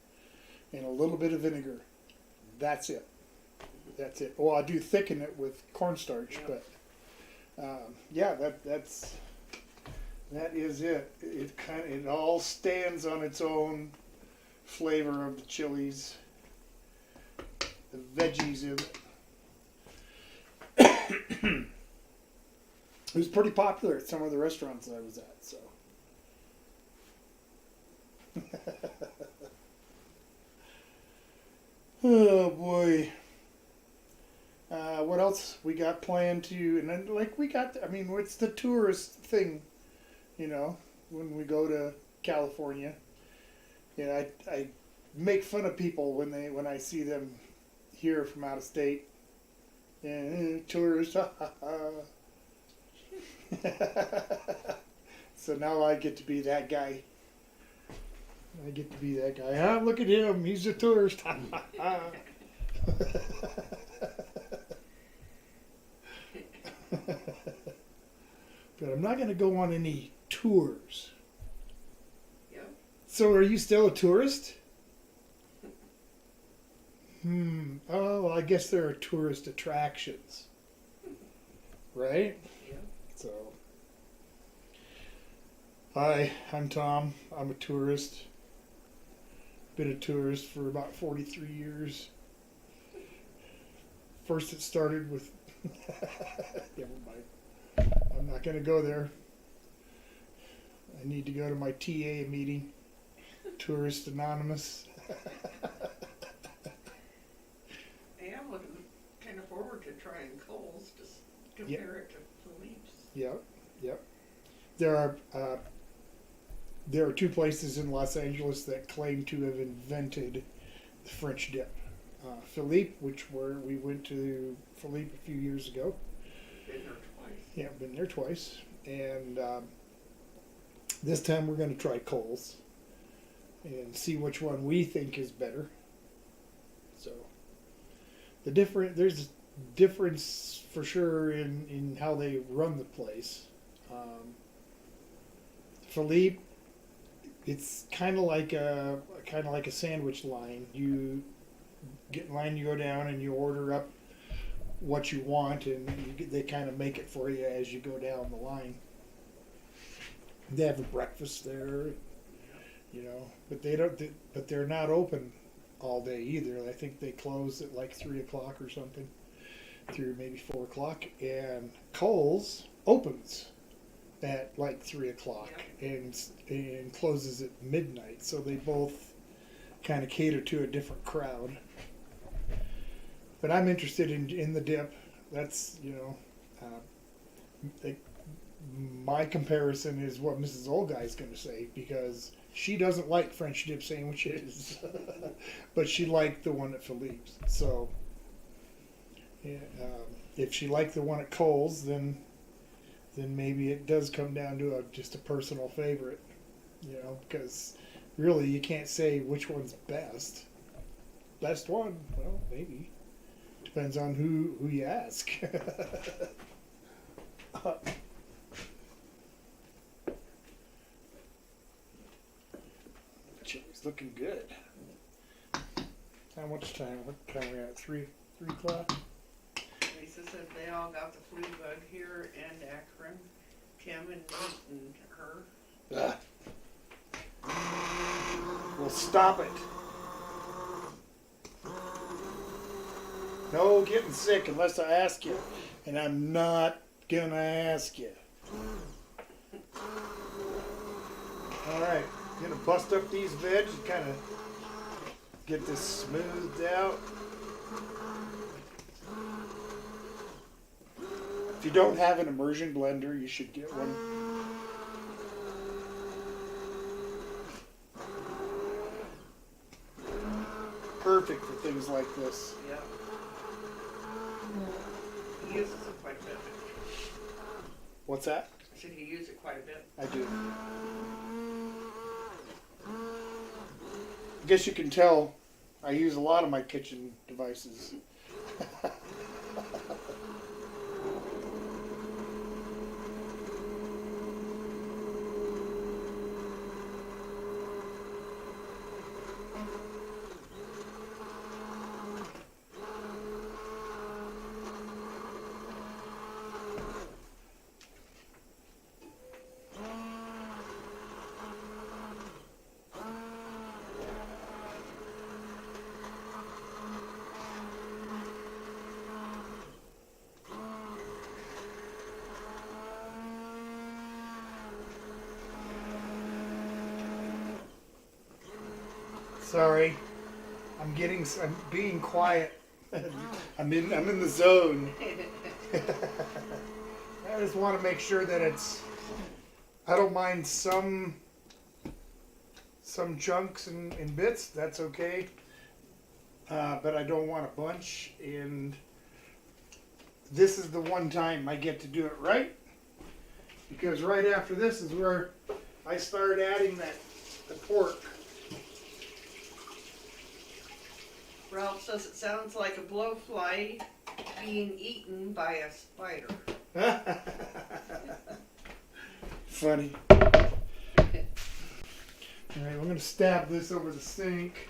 and a little bit of vinegar. That's it. That's it. Well, I do thicken it with cornstarch, but yeah, that is it. It all stands on its own flavor of the chilies, the veggies in it. It was pretty popular at some of the restaurants that I was at. So. Oh boy. What else we got planned to, and then like we got, I mean, what's the tourist thing, you know, when we go to California? Yeah, I make fun of people when I see them here from out of state. Yeah, tourists. So now I get to be that guy. I get to be that guy. Ah, look at him. He's a tourist. But I'm not going to go on any tours. Yeah. So are you still a tourist? Oh, I guess there are tourist attractions. Right? Yeah. So. Hi, I'm Tom. I'm a tourist. Been a tourist for about 43 years. First it started with... Never mind. I'm not going to go there. I need to go to my TA meeting. Tourist Anonymous. Hey, I'm looking kind of forward to trying Kohl's to compare it to Philippe's. Yep, yep. There are two places in Los Angeles that claim to have invented the French dip. Philippe, we went to Philippe a few years ago. Been there twice. Yeah, been there twice. And this time we're going to try Kohl's and see which one we think is better. So there's a difference for sure in how they run the place. Philippe, it's kind of like a sandwich line. You get in line, you go down, and you order up what you want, and they kind of make it for you as you go down the line. They have a breakfast there, you know, but they're not open all day either. I think they close at like 3 o'clock or something, through maybe 4 o'clock. And Kohl's opens at like 3 o'clock and closes at midnight. So they both kind of cater to a different crowd. But I'm interested in the dip. That's, you know, my comparison is what Mrs. Old Guy's going to say, because she doesn't like French dip sandwiches, but she liked the one at Philippe's. So yeah, if she liked the one at Kohl's, then maybe it does come down to just a personal favorite, you know, because really you can't say which one's best. Best one, well, maybe. Depends on who you ask. Chili's looking good. How much time? What time are we at? 3 o'clock? Lisa said they all got the flu bug here and Akron. Kim and her. Well, stop it. No getting sick unless I ask you. And I'm not gonna ask you. Alright, gonna bust up these veg and kind of get this smoothed out. If you don't have an immersion blender, you should get one. Perfect for things like this. Yeah. He uses it quite a bit. What's that? I said he uses it quite a bit. I do. I guess you can tell I use a lot of my kitchen devices. Sorry, I'm being quiet. I'm in the zone. I just want to make sure that it's. I don't mind some chunks and bits. That's okay. But I don't want a bunch. And this is the one time I get to do it right, because right after this is where I start adding the pork. Ralph says it sounds like a blowfly being eaten by a spider. Funny. All right, we're going to stab this over the sink.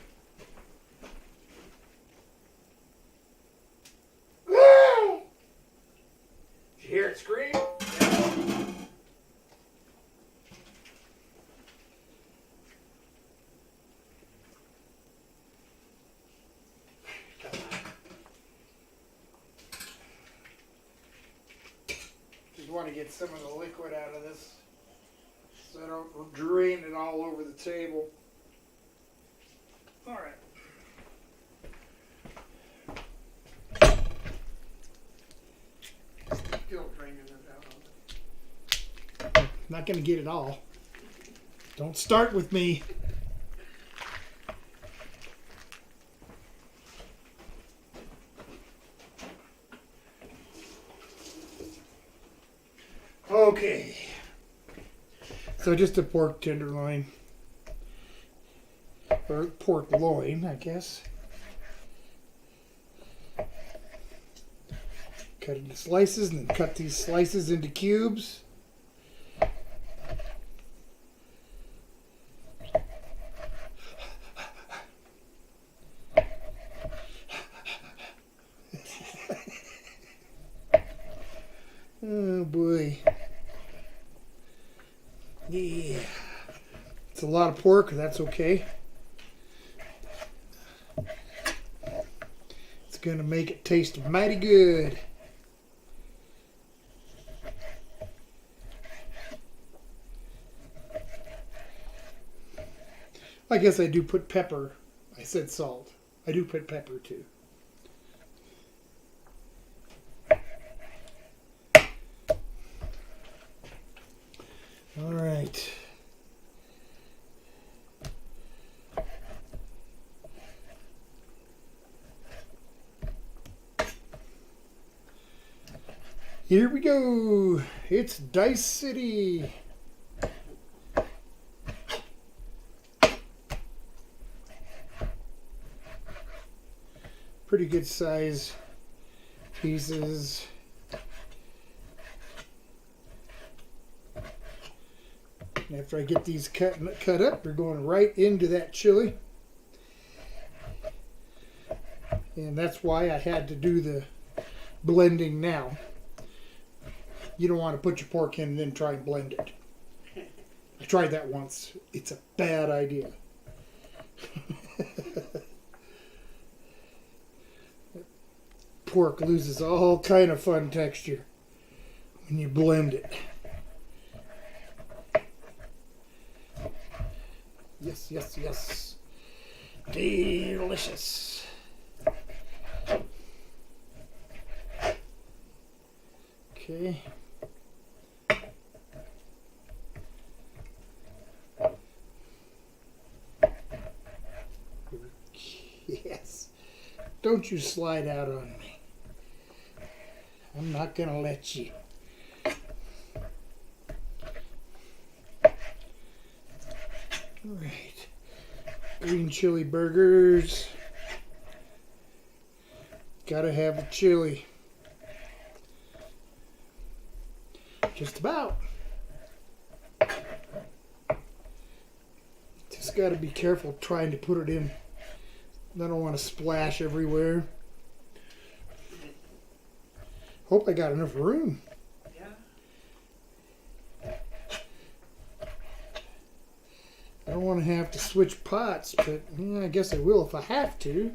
Did you hear it scream? Just want to get some of the liquid out of this so I don't drain it all over the table. All right. Still draining it out. Not going to get it all. Don't start with me. Okay. So just a pork tenderloin. Or pork loin, I guess. Cut it into slices and then cut these slices into cubes. Oh boy. Yeah. It's a lot of pork, that's okay. It's gonna make it taste mighty good. I guess I do put pepper. I said salt. I do put pepper too. All right. Here we go. It's Dice City. Pretty good size pieces. And after I get these cut up, they're going right into that chili. And that's why I had to do the blending now. You don't want to put your pork in and then try and blend it. I tried that once. It's a bad idea. Pork loses all kind of fun texture when you blend it. Yes, yes, yes. Delicious. Okay. Yes. Don't you slide out on me. I'm not going to let you. Alright, green chili burgers. Gotta have the chili. Just about. Just gotta be careful trying to put it in. I don't want to splash everywhere. Hope I got enough room. I don't want to have to switch pots, but yeah, I guess I will if I have to.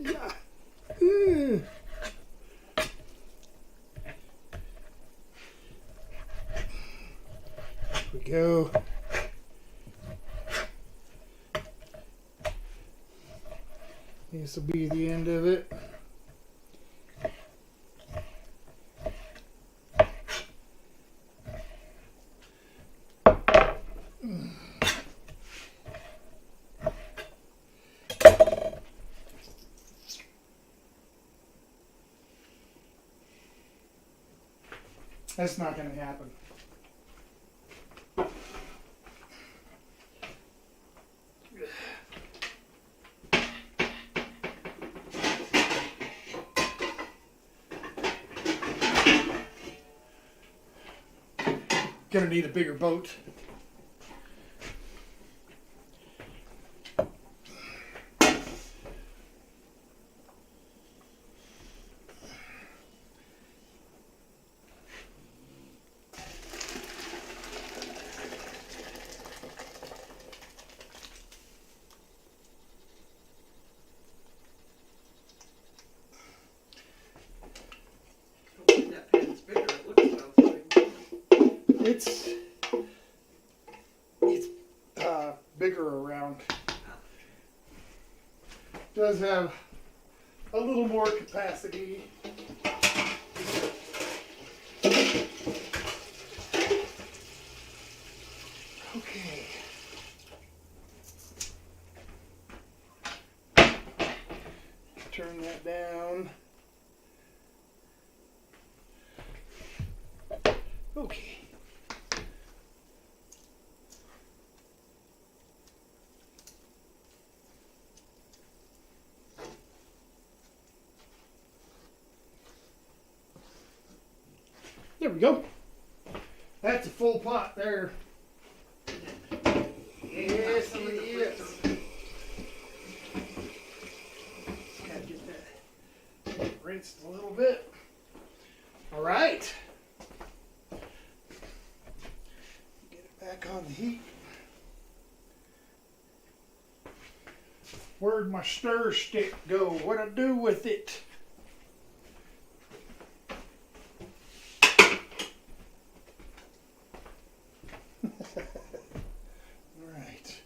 Yeah. This will be the end of it. That's not going to happen. Gonna need a bigger boat. Hopefully that pan's bigger. It looks about the same. It's bigger around. Does have a little more capacity. Okay. Turn that down. Okay. There we go. That's a full pot there. Yes, it is. Gotta get that rinsed a little bit. All right. Get it back on the heat. Where'd my stir stick go? What'd I do with it? Alright.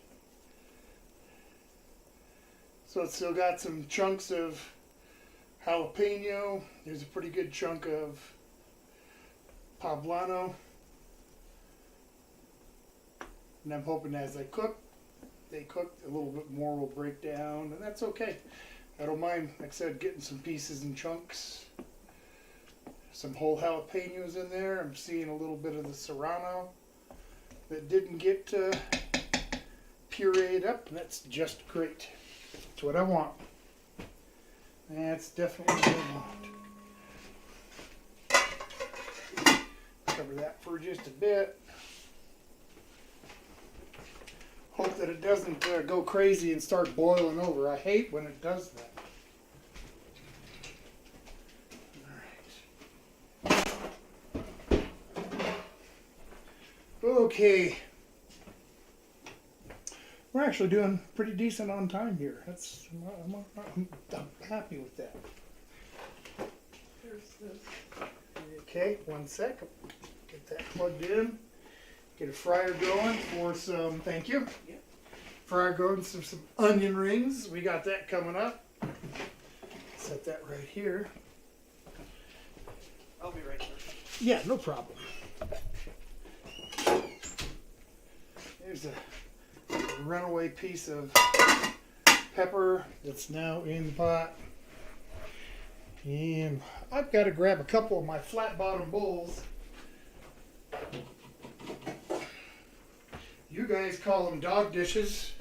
So it's still got some chunks of jalapeno. There's a pretty good chunk of poblano. And I'm hoping as they cook, a little bit more will break down, and that's okay. I don't mind, like I said, getting some pieces and chunks. Some whole jalapenos in there. I'm seeing a little bit of the serrano that didn't get pureed up, and that's just great. That's what I want. That's definitely what I want. Cover that for just a bit. Hope that it doesn't go crazy and start boiling over. I hate when it does that. Okay, we're actually doing pretty decent on time here. I'm happy with that. There's this. Okay, 1 sec. Get that plugged in. Get a fryer going for some. Thank you. Yep. Fryer going for some onion rings. We got that coming up. Set that right here. I'll be right there. Yeah, no problem. There's a runaway piece of pepper that's now in the pot. And I've got to grab a couple of my flat bottom bowls. You guys call them dog dishes.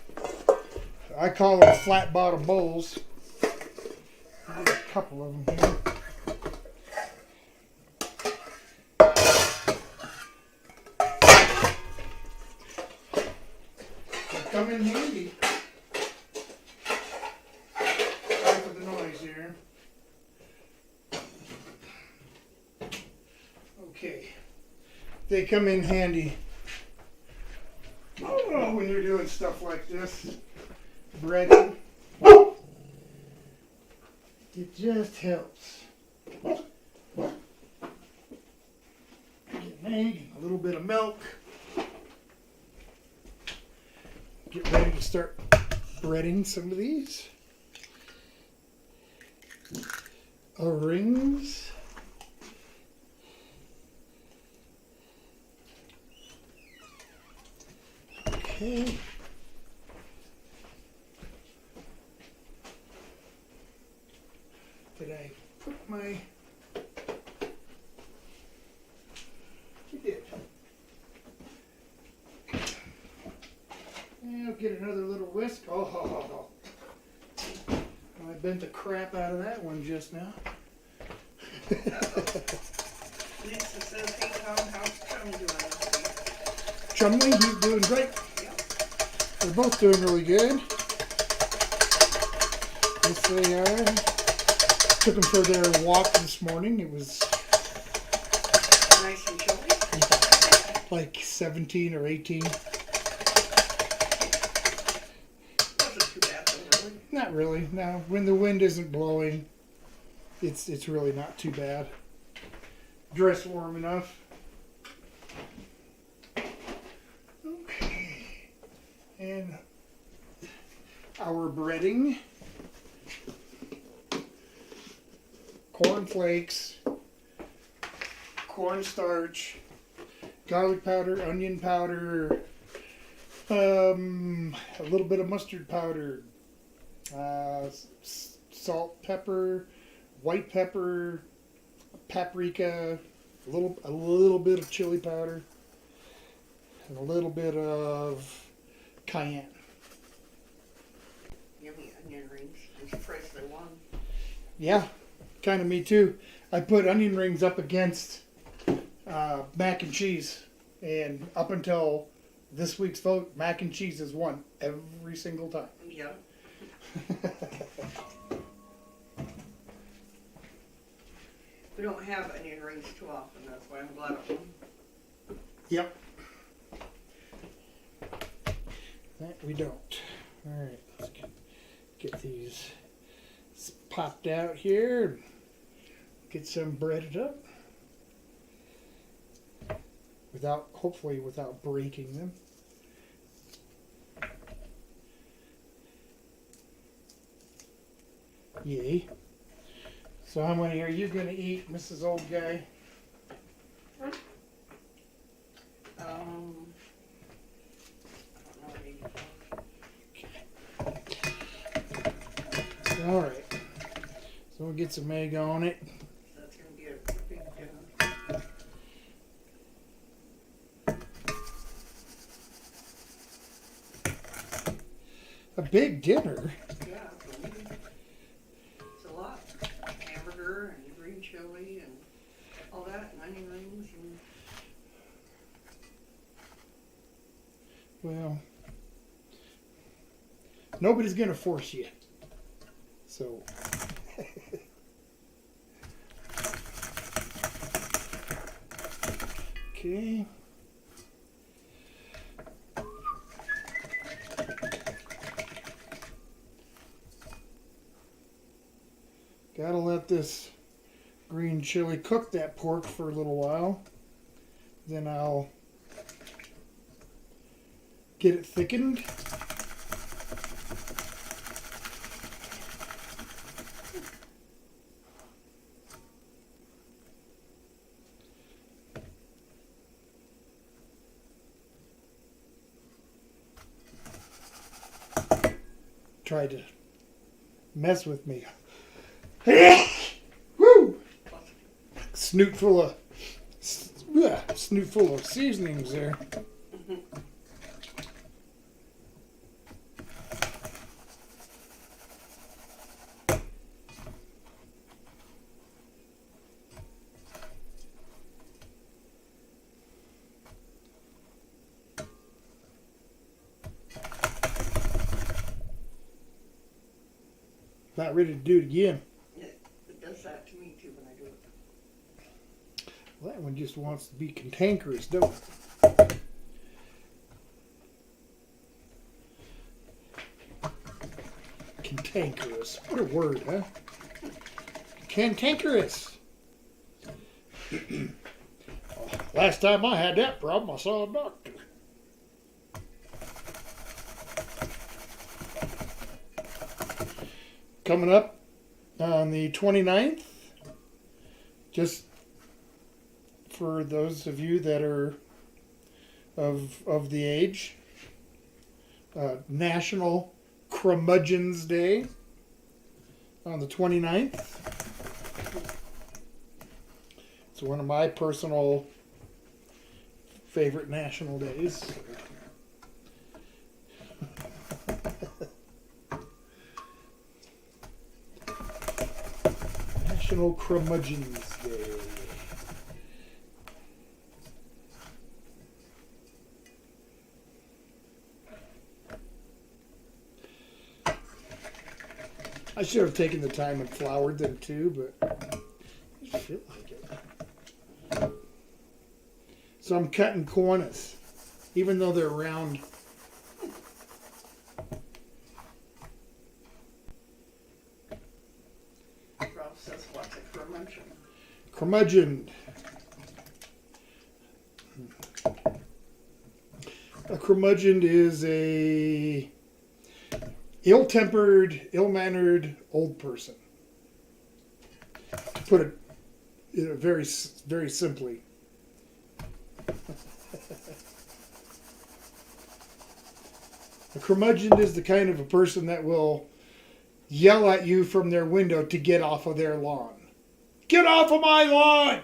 I call them flat bottom bowls. There's a couple of them here. Come in handy. Sorry for the noise here. Okay. They come in handy. Oh, when you're doing stuff like this, breading, it just helps. Get an egg, a little bit of milk. Get ready to start breading some of these. O-rings. Okay. Did I put my... I did. And I'll get another little whisk. Oh, I bent the crap out of that one just now. Lisa says, hey Tom, how's Chum doing this week? Chumley, he's doing great. Yep. They're both doing really good. Yes, they are. Took them for their walk this morning. It was Nice and chilly. like 17 or 18. Wasn't too bad though, really. Not really. No, when the wind isn't blowing, it's really not too bad. Dress warm enough. Okay. And our breading. Corn flakes, cornstarch, garlic powder, onion powder, a little bit of mustard powder, salt, pepper, white pepper, paprika, a little bit of chili powder, and a little bit of cayenne. Yummy onion rings. I'm surprised they won. Yeah, kind of me too. I put onion rings up against mac and cheese, and up until this week's vote, mac and cheese has won every single time. Yeah. We don't have onion rings too often, that's why I'm glad it won. Yep. That we don't. All right, let's get these popped out here and get some breaded up hopefully without breaking them. Yay. So how many are you gonna eat, Mrs. Old Guy? All right. So we'll get some egg on it. That's going to be a big dinner. A big dinner? Yeah, it's a lot. Hamburger and green chili and all that, and onion rings. And Well, nobody's going to force you. So... Okay. Gotta let this green chili cook that pork for a little while. Then I'll get it thickened. Tried to mess with me. Woo! Snoot full of seasonings there. Not ready to do it again. it does that to me too when I do it. Well, that one just wants to be cantankerous, don't it? Cantankerous. What a word, huh? Cantankerous. Last time I had that problem, I saw a doctor. Coming up On the 29th, just for those of you that are of the age, National Curmudgeon's Day on the 29th. It's one of my personal favorite national days. National Curmudgeon's Day. I should have taken the time and floured them too, but I just feel like it. So I'm cutting corners, even though they're round. Ralph says, what's a curmudgeon? Curmudgeon. A curmudgeon is a ill-tempered, ill-mannered old person. To put it very, very simply. A curmudgeon is the kind of a person that will yell at you from their window to get off of their lawn. Get off of my lawn!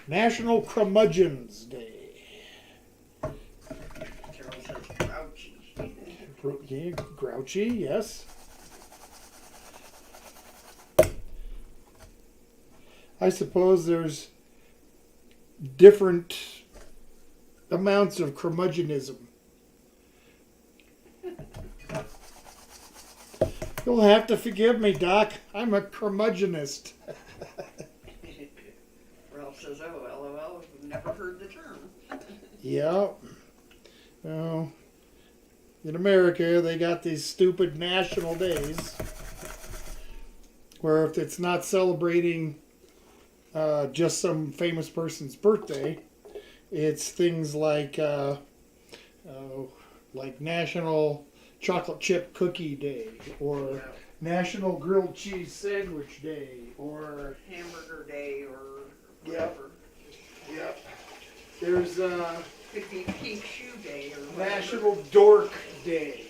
National Curmudgeon's Day. Carol says grouchy. Yeah, grouchy, yes. I suppose there's different amounts of curmudgeonism. You'll have to forgive me, Doc. I'm a curmudgeonist. Ralph says, oh, LOL, I've never heard the term. Yeah. Well, in America, they got these stupid national days where if it's not celebrating just some famous person's birthday, it's things like National Chocolate Chip Cookie Day, or National Grilled Cheese Sandwich Day, or Hamburger Day, or whatever. Yep. There's Could be Pink Shoe Day, or whatever. National Dork Day,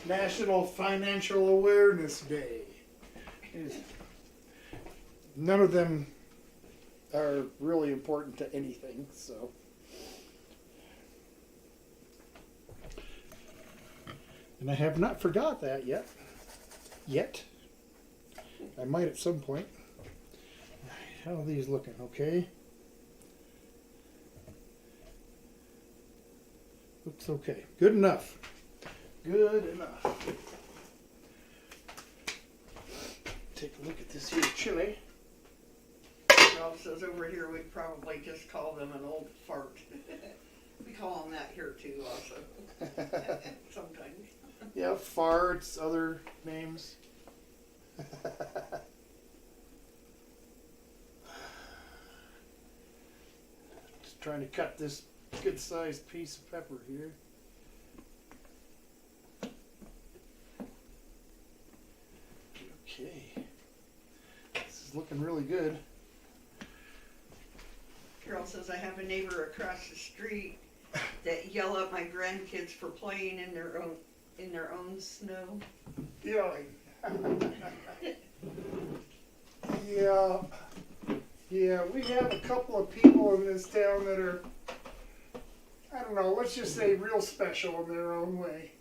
National Financial Awareness Day. None of them are really important to anything, so. And I have not forgot that yet. I might at some point. How are these looking? Okay. Looks okay. Good enough. Good enough. Take a look at this here chili. Ralph says over here we'd probably just call them an old fart. We call them that here too also. Sometimes. Yeah, farts, other names. Just trying to cut this good sized piece of pepper here. Okay. This is looking really good. Carol says I have a neighbor across the street that yell at my grandkids for playing in their own snow. Yeah. Yeah. Yeah, we have a couple of people in this town that are, I don't know, let's just say real special in their own way.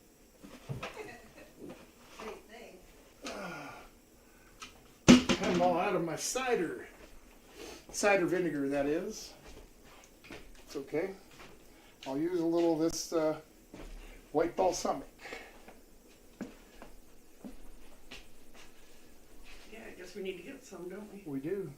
I'm all out of my cider vinegar, that is. It's okay. I'll use a little of this white balsamic. Yeah, I guess we need to get some, don't we? We do.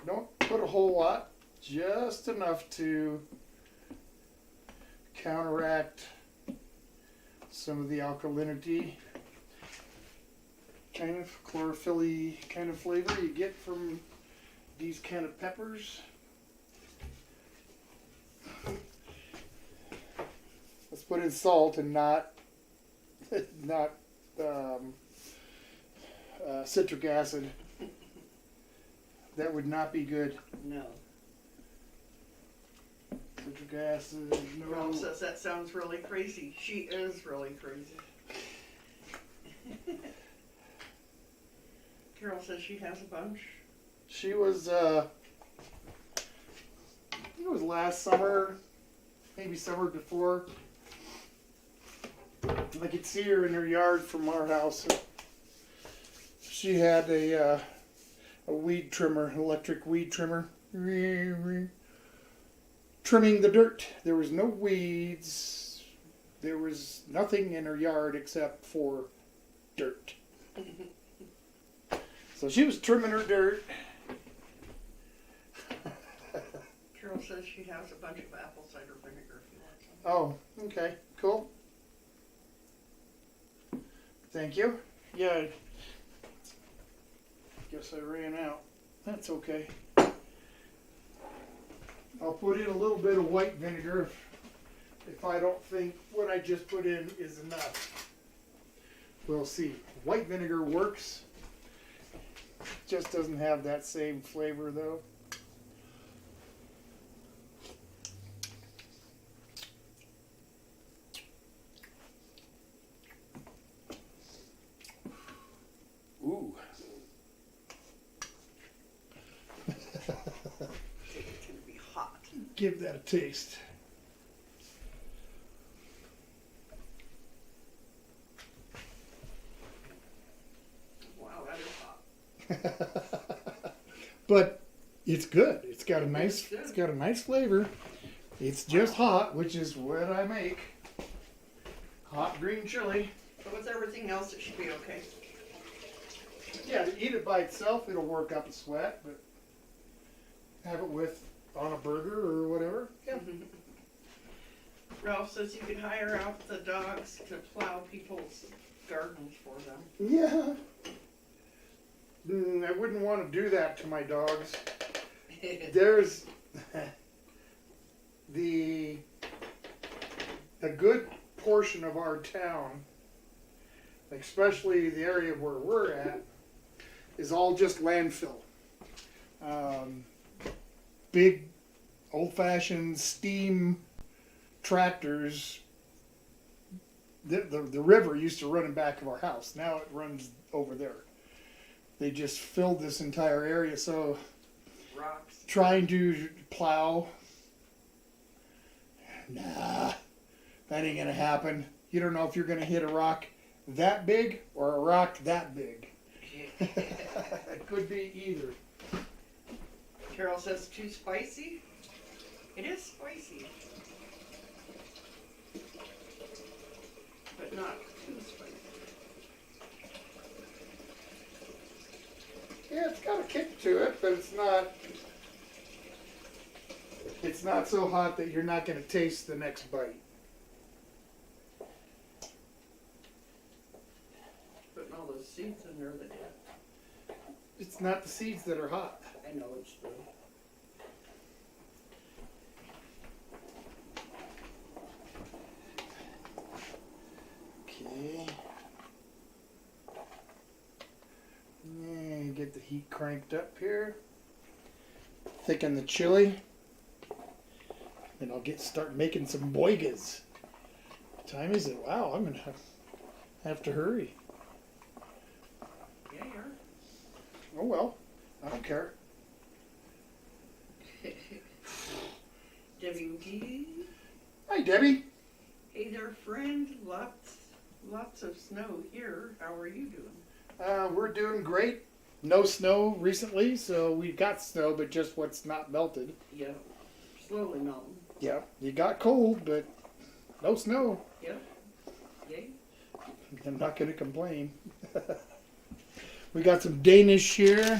Don't put a whole lot, just enough to counteract some of the alkalinity, kind of chlorophyll-y kind of flavor you get from these kind of peppers. put in salt and not not citric acid. That would not be good. No. Citric acid, no. Ralph says that sounds really crazy. She is really crazy. Carol says she has a bunch. She was, I think it was last summer, maybe summer before. I could see her in her yard from our house. She had a weed trimmer, electric weed trimmer, trimming the dirt. There was no weeds. There was nothing in her yard except for dirt. So she was trimming her dirt. Carol says she has a bunch of apple cider vinegar if you want some. Oh, okay, cool. Thank you. Yeah, guess I ran out. That's okay. I'll put in a little bit of white vinegar if I don't think what I just put in is enough. We'll see. White vinegar works. Just doesn't have that same flavor though. Ooh. It's gonna be hot. Give that a taste. Wow, that is hot. But it's good. It's got a nice. It's good. It's got a nice flavor. It's just hot, which is what I make. Hot green chili. But with everything else, it should be okay. Yeah, to eat it by itself, it'll work up a sweat, but have it with on a burger or whatever. Yeah. Ralph says you could hire out the dogs to plow people's gardens for them. Yeah. I wouldn't want to do that to my dogs. There's a good portion of our town, especially the area where we're at, is all just landfill. Big, old-fashioned steam tractors. The river used to run in back of our house. Now it runs over there. They just filled this entire area. So Rocks. trying to plow, nah, that ain't gonna happen. You don't know if you're gonna hit a rock that big or a rock that big. It could be either. Carol says too spicy. It is spicy. But not too spicy. Yeah, it's got a kick to it, but it's not. It's not so hot that you're not going to taste the next bite. Putting all those seeds in there that It's not the seeds that are hot. I know it's true. Okay. And get the heat cranked up here. Thicken the chili. Then I'll start making some boigas. What time is it? Wow, I'm gonna have to hurry. Yeah, you're. Oh well, I don't care. Debbie McGee. Hi, Debbie. Hey there, friend. Lots of snow here. How are you doing? We're doing great. No snow recently, so we've got snow, but just what's not melted. Yeah. Slowly melting. Yeah, you got cold, but no snow. Yeah. Yay. I'm not going to complain. We got some Danish here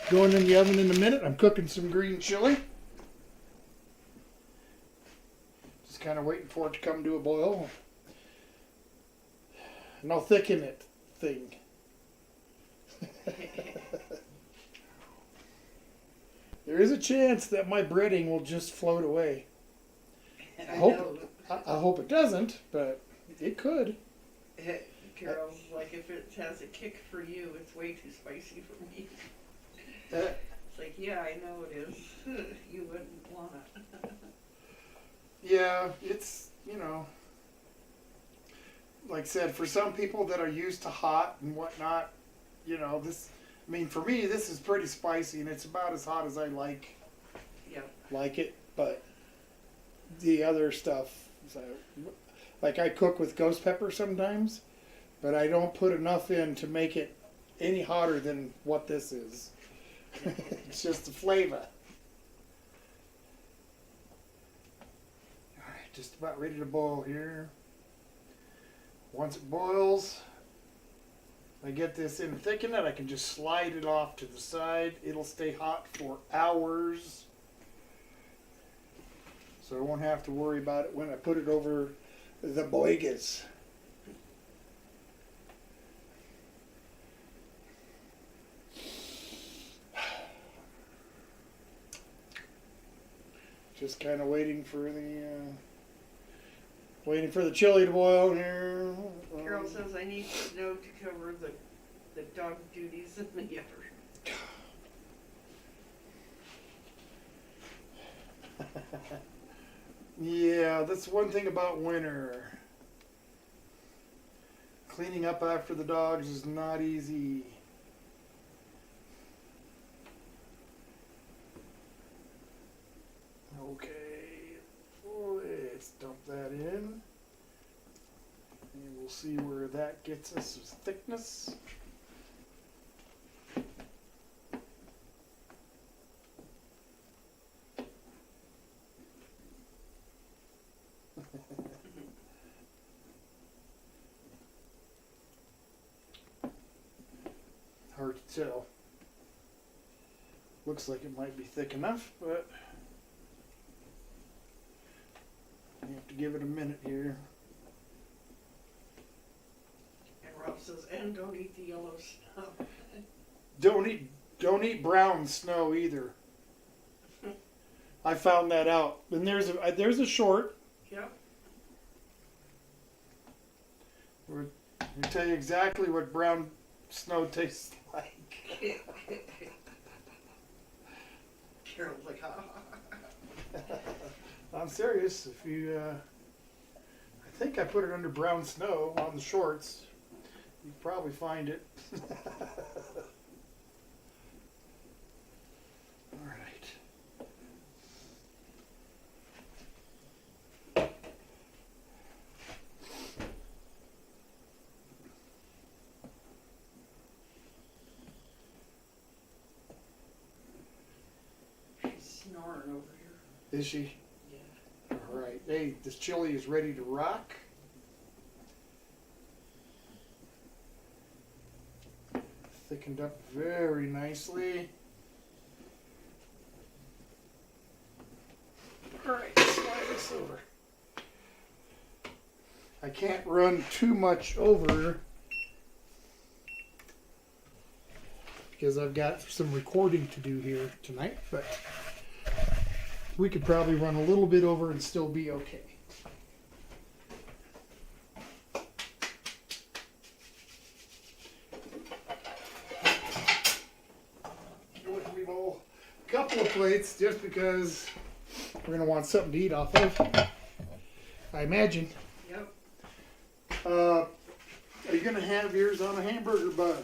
going in the oven in a minute. I'm cooking some green chili. Just kind of waiting for it to come to a boil. And I'll thicken it thing. There is a chance that my breading will just float away. I Hope- know. I hope it doesn't, but it could. Carol's like, if it has a kick for you, it's way too spicy for me. Uh, It's like, yeah, I know it is. You wouldn't want it. yeah, it's, you know, like I said, for some people that are used to hot and whatnot, you know, this, I mean, for me, this is pretty spicy, and it's about as hot as I like it, but the other stuff, so, like I cook with ghost pepper sometimes, but I don't put enough in to make it any hotter than what this is. It's just the flavor. All right, just about ready to boil here. Once it boils, I get this in thickened it, I can just slide it off to the side. It'll stay hot for hours. So I won't have to worry about it when I put it over the boigas. Just kind of waiting for the chili to boil here. Carol says I need snow to cover the dog duties in the yard. Yeah, that's one thing about winter. Cleaning up after the dogs is not easy. Okay, let's dump that in. And we'll see where that gets us as thickness. Hard to tell. Looks like it might be thick enough, but you have to give it a minute here. And Rob says, and don't eat the yellow snow. Don't eat brown snow either. I found that out. And there's a short. Yep. We'll tell you exactly what brown snow tastes like. Carol's like, ha ha ha. I'm serious. If you, I think I put it under brown snow on the shorts. You'd probably find it. All right. She's snoring over here. Is she? Yeah. All right. Hey, this chili is ready to rock. Thickened up very nicely. All right, slide this over. I can't run too much over because I've got some recording to do here tonight, but we could probably run a little bit over and still be okay. We bowl a couple of plates just because we're going to want something to eat off of, I imagine. Yep. Are you going to have yours on a hamburger bun?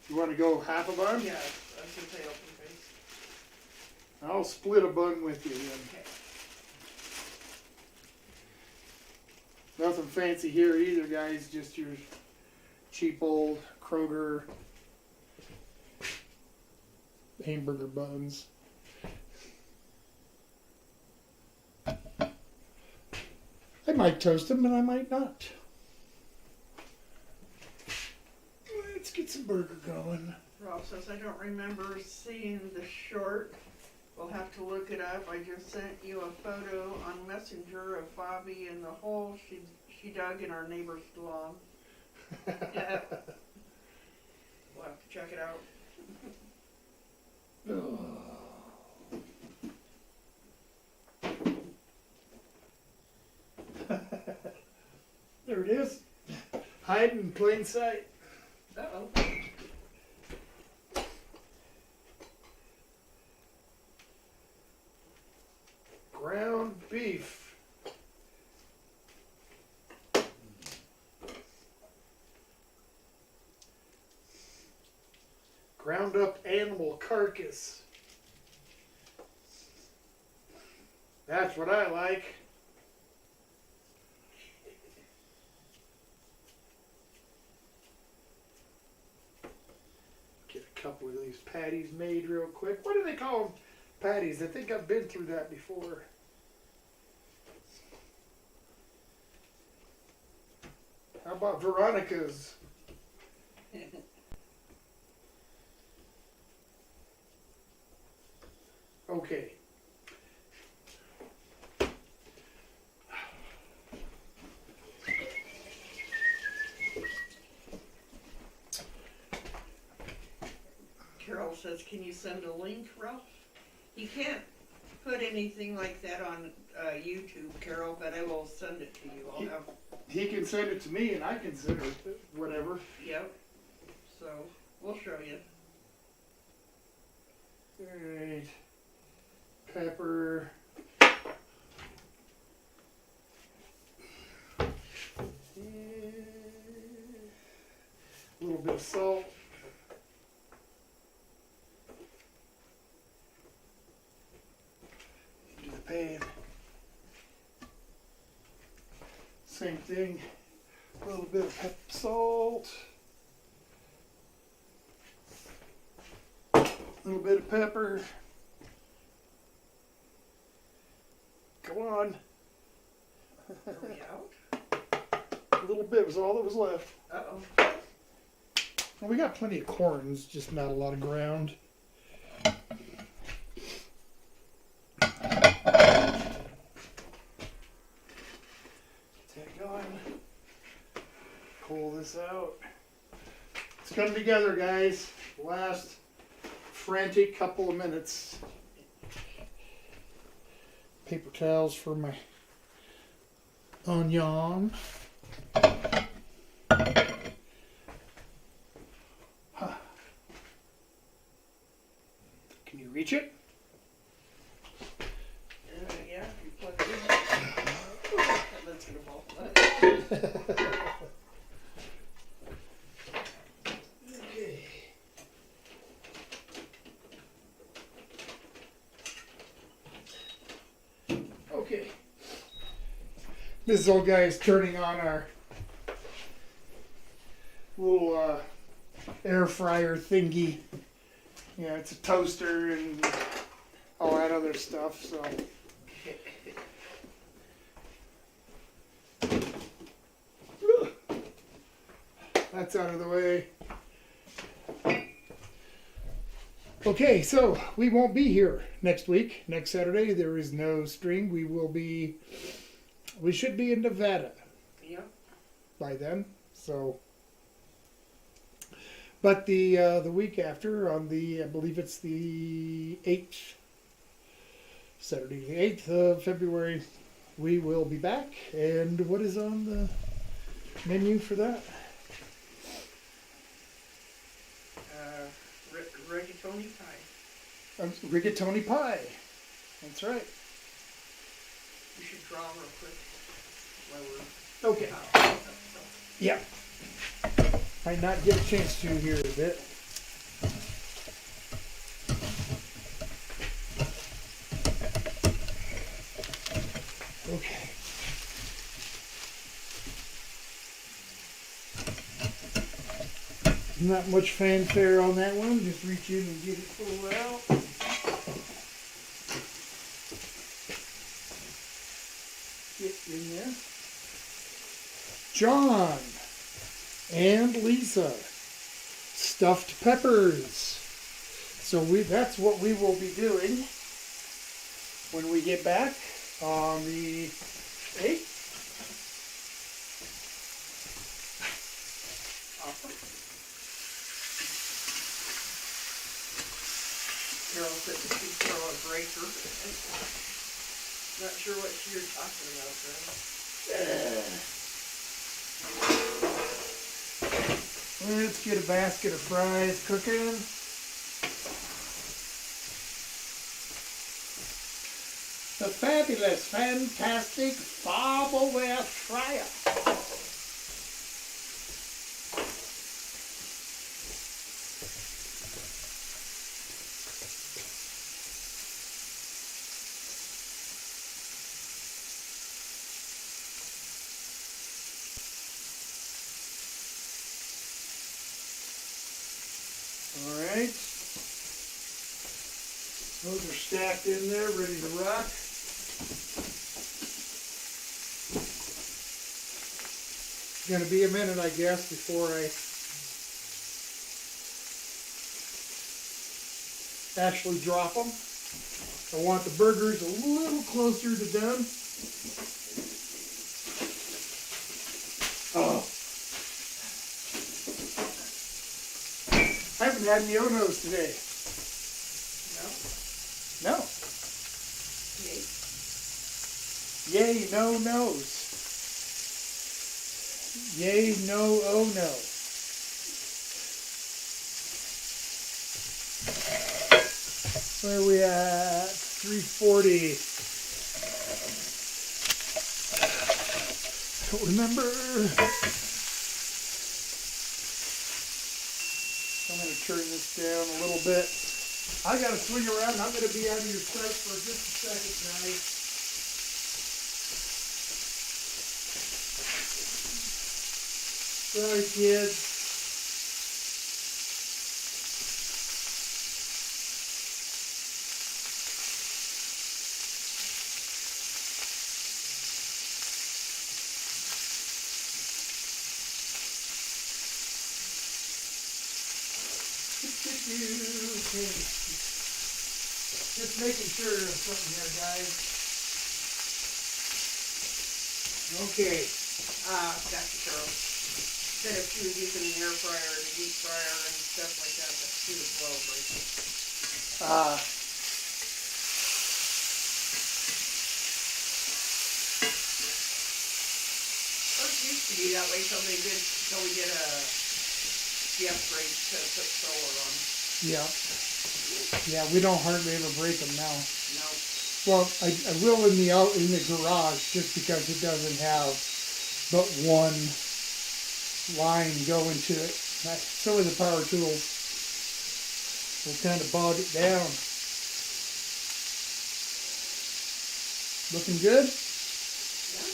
You want to go half a bun? Yeah, I was gonna say open face. I'll split a bun with you then. Okay. Nothing fancy here either, guys. Just your cheap old Kroger hamburger buns. I might toast them, and I might not. Let's get some burger going. Rob says, I don't remember seeing the short. We'll have to look it up. I just sent you a photo on Messenger of Bobby and the hole she dug in our neighbor's lawn. Yeah. We'll have to check it out. Oh. There it is. Hiding in plain sight. Uh-oh. Ground beef. Ground up animal carcass. That's what I like. Get a couple of these patties made real quick. What do they call them? Patties. I think I've been through that before. How about Veronica's? Okay. Carol says, can you send a link, Ralph? You can't put anything like that on YouTube, Carol, but I will send it to you. I'll have. He can send it to me and I can send it, whatever. Yep. So, we'll show you. Alright. Pepper. A little bit of salt. Into the pan. Same thing. A little bit of salt. A little bit of pepper. Come on. Are we out? A little bit was all that was left. Uh-oh. Well, we got plenty of corns, just not a lot of ground. Take on. Pull this out. It's coming together, guys. Last frantic couple of minutes. Paper towels for my onion. Huh. Can you reach it? Yeah, you plug it in. That's gonna fall. Okay. Okay. This old guy is turning on our little air fryer thingy. Yeah, it's a toaster and all that other stuff, so. That's out of the way. Okay, so we won't be here next week. Next Saturday, there is no string. We should be in Nevada Yep. by then. So, but the week after, on I believe it's the 8th, Saturday the 8th of February, we will be back. And what is on the menu for that? Rigatoni pie. Rigatoni pie. That's right. You should draw real quick while we're Okay. out. Yeah. Might not get a chance to here a bit. Okay. Not much fanfare on that one. Just reach in and get it pulled out. Get in there. John and Lisa, stuffed peppers. So that's what we will be doing when we get back on the 8th. Carol said she'd throw a breaker. Not sure what you're talking about, Let's get a basket of fries cooking. The fabulous, fantastic Farberware fryer. Alright. Those are stacked in there, ready to rock. It's going to be a minute, I guess, before I actually drop them. I want the burgers a little closer to done. Oh. I haven't had any O-nos today. No. Yay, no nos. Yay, no, oh no. Where are we at? 340. Don't remember. I'm going to turn this down a little bit. I got to swing around. I'm going to be out of your sight for just a second, guys. Sorry, kids. Okay. Just making sure of something here, guys. Okay. Dr. Carol. Instead of she was using the air fryer or the deep fryer and stuff like that, but she was well breaking. Well, it used to be that way till we get the upgrade to put solar on. Yeah. Yeah, we don't hardly ever break them now. No. Well, I will in the garage just because it doesn't have but one line going to it. Some of the power tools will kind of bog it down. Looking good? Yeah.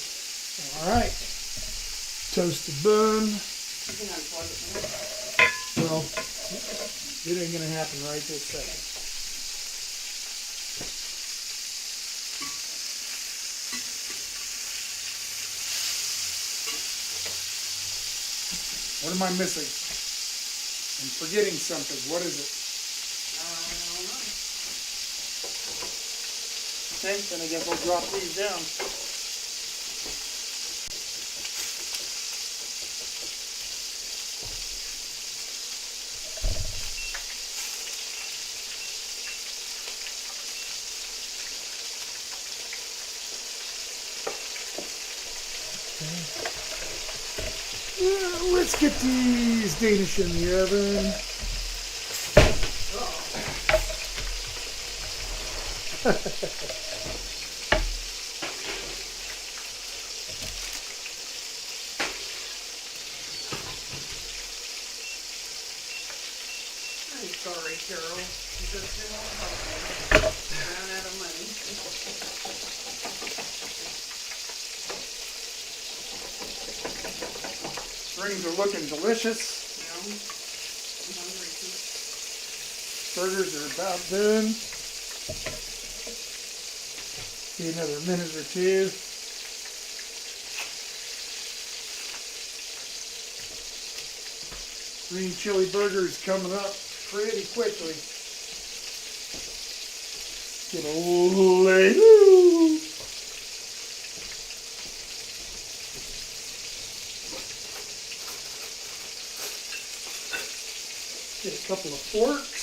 All right. Toasted bun. You can unplug it now. Well, it ain't gonna happen right this second. What am I missing? I'm forgetting something. What is it? I don't know. Okay, then I guess I'll drop these down. Let's get these Danish in the oven. I'm sorry, Carol. You just didn't help me. Ran out of money. Rings are looking delicious. I'm hungry too. Burgers are about done. Be another minute or two. Green chili burgers coming up pretty quickly. Get a little. Get a couple of forks.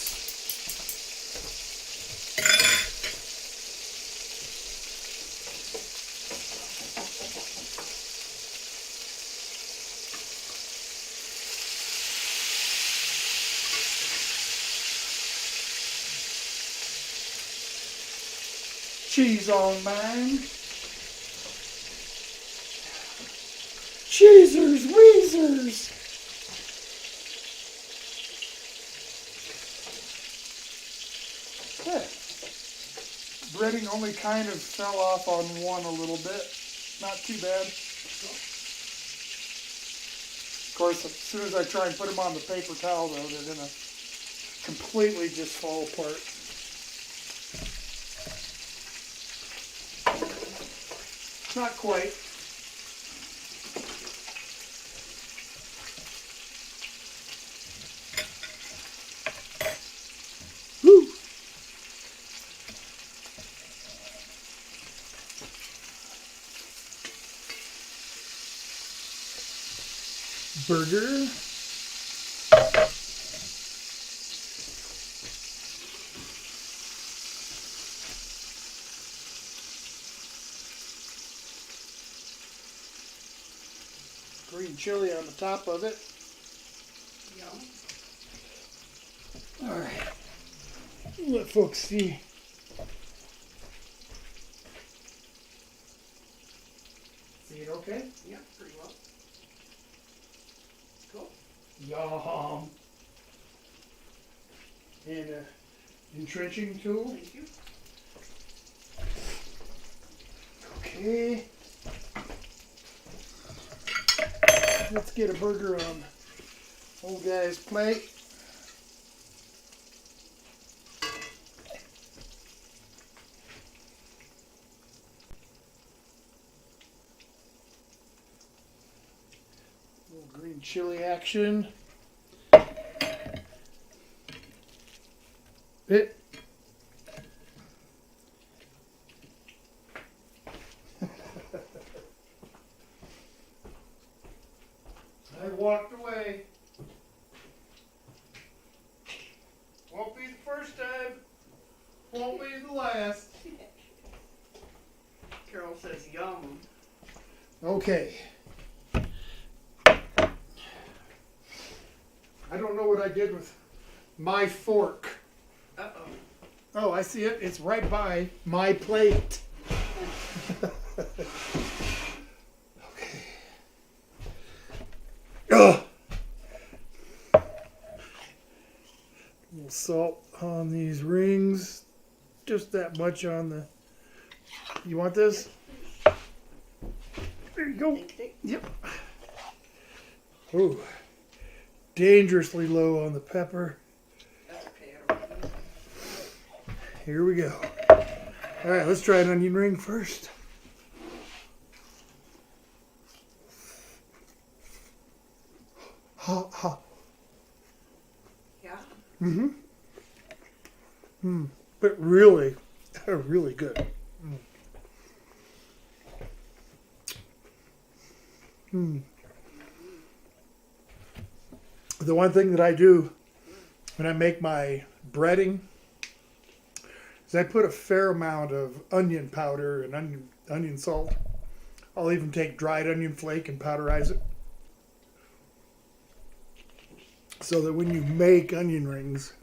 cheese on mine. Cheezers, Weezers. Yeah. Breading only kind of fell off on one a little bit. Not too bad. Of course, as soon as I try and put them on the paper towel, though, they're going to completely just fall apart. Not quite. Woo! Burger. Green chili on the top of it. Yum. All right. Let folks see. See it okay? Yeah, pretty well. Cool. Yum. And a entrenching tool. Thank you. Okay. Let's get a burger on old guy's plate. Little green chili action. It. I walked away. Won't be the first time. Won't be the last. Carol says yum. Okay. I don't know what I did with my fork. Uh-oh. Oh, I see it. It's right by my plate. Okay. Ugh. A little salt on these rings. Just that much on the... You want this? There you go. Yep. Ooh. Dangerously low on the pepper. That's okay. I don't know. Here we go. All right, let's try an onion ring first. Ha ha. Yeah. Mm-hmm. But really, really good. The one thing that I do when I make my breading is I put a fair amount of onion powder and onion salt. I'll even take dried onion flake and powderize it. So that when you make onion rings,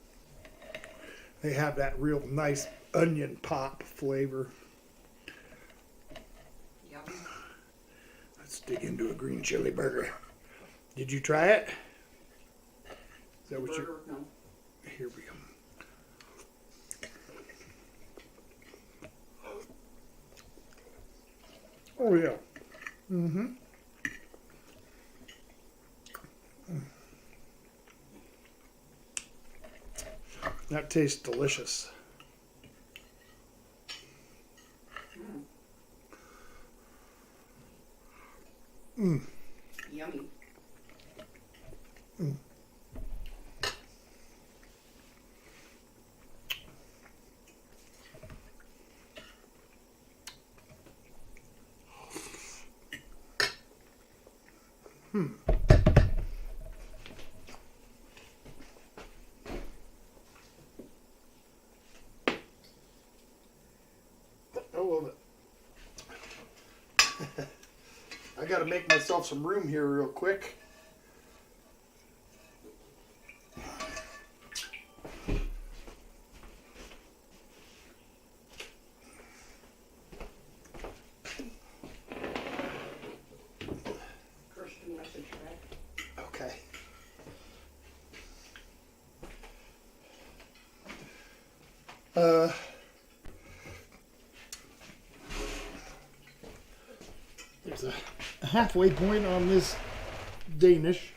they have that real nice onion pop flavor. Yum. Let's dig into a green chili burger. Did you try it? Is that what you... Burger? No. Here we go. Oh yeah. Mm-hmm. That tastes delicious. Yummy. I love it. I gotta make myself some room here real quick. Uh, there's a halfway point on this Danish.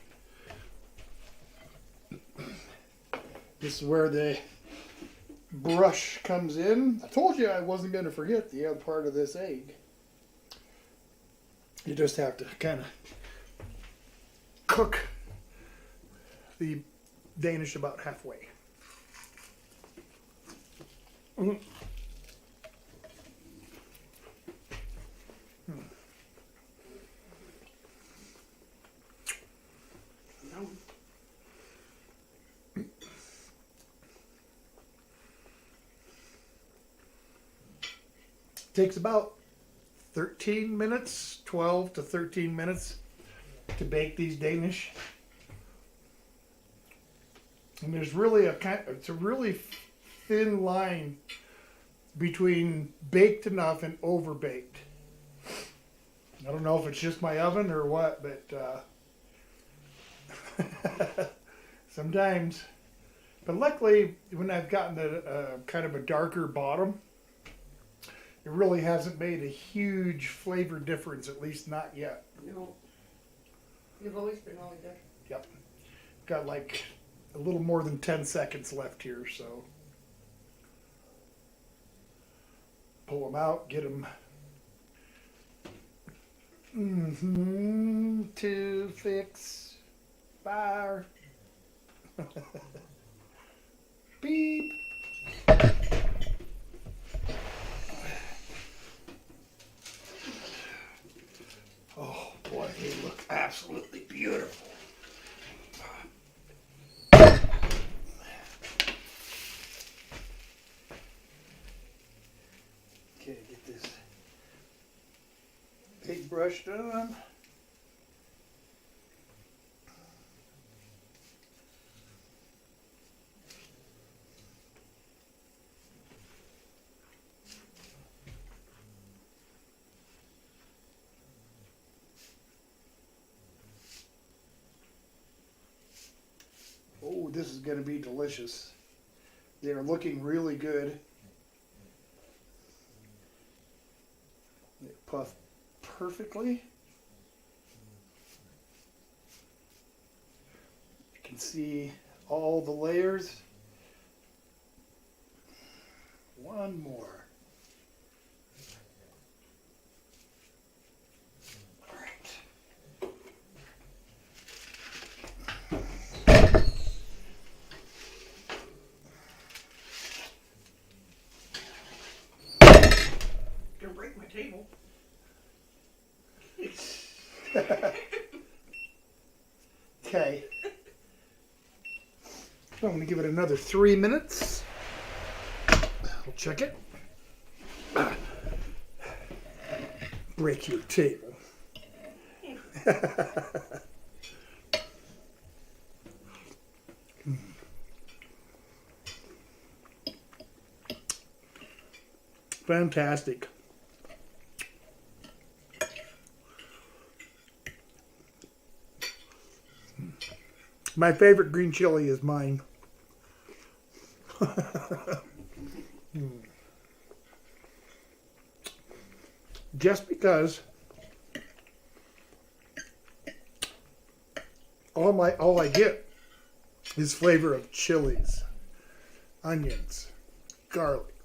This is where the brush comes in. I told you I wasn't going to forget the other part of this egg. You just have to kind of cook the Danish about halfway. Mm. Yum. Takes about 13 minutes, 12 to 13 minutes to bake these Danish. And there's really it's a really thin line between baked enough and overbaked. I don't know if it's just my oven or what, but sometimes. But luckily, when I've gotten a kind of a darker bottom, it really hasn't made a huge flavor difference, at least not yet. No. You've always been really good. Yep. Got like a little more than 10 seconds left here, so. Pull them out, get them to fix fire. Beep. Oh boy, they look absolutely beautiful. Okay, get this big brush done. Oh, this is going to be delicious. They are looking really good. They puff perfectly. You can see all the layers. One more. All right. Gonna break my table. Okay. I'm going to give it another 3 minutes. I'll check it. Break your table. Fantastic. My favorite green chili is mine. Just because all I get is flavor of chilies, onions, garlic,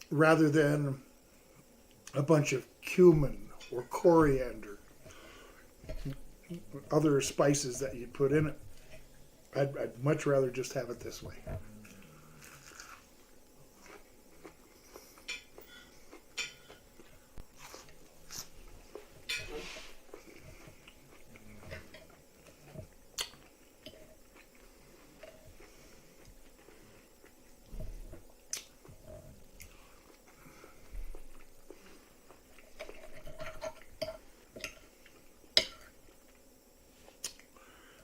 rather than a bunch of cumin or coriander, other spices that you put in it. I'd much rather just have it this way.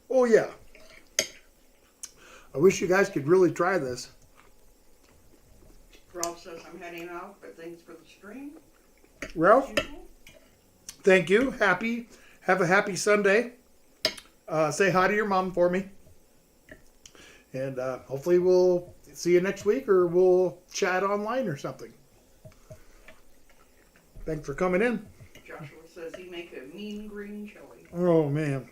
Oh yeah. I wish you guys could really try this. Ralph says I'm heading out, but thanks for the stream. Ralph, thank you. Have a happy Sunday. Say hi to your mom for me. And hopefully we'll see you next week, or we'll chat online or something. Thanks for coming in. Joshua says he make a mean green chili. Oh, man.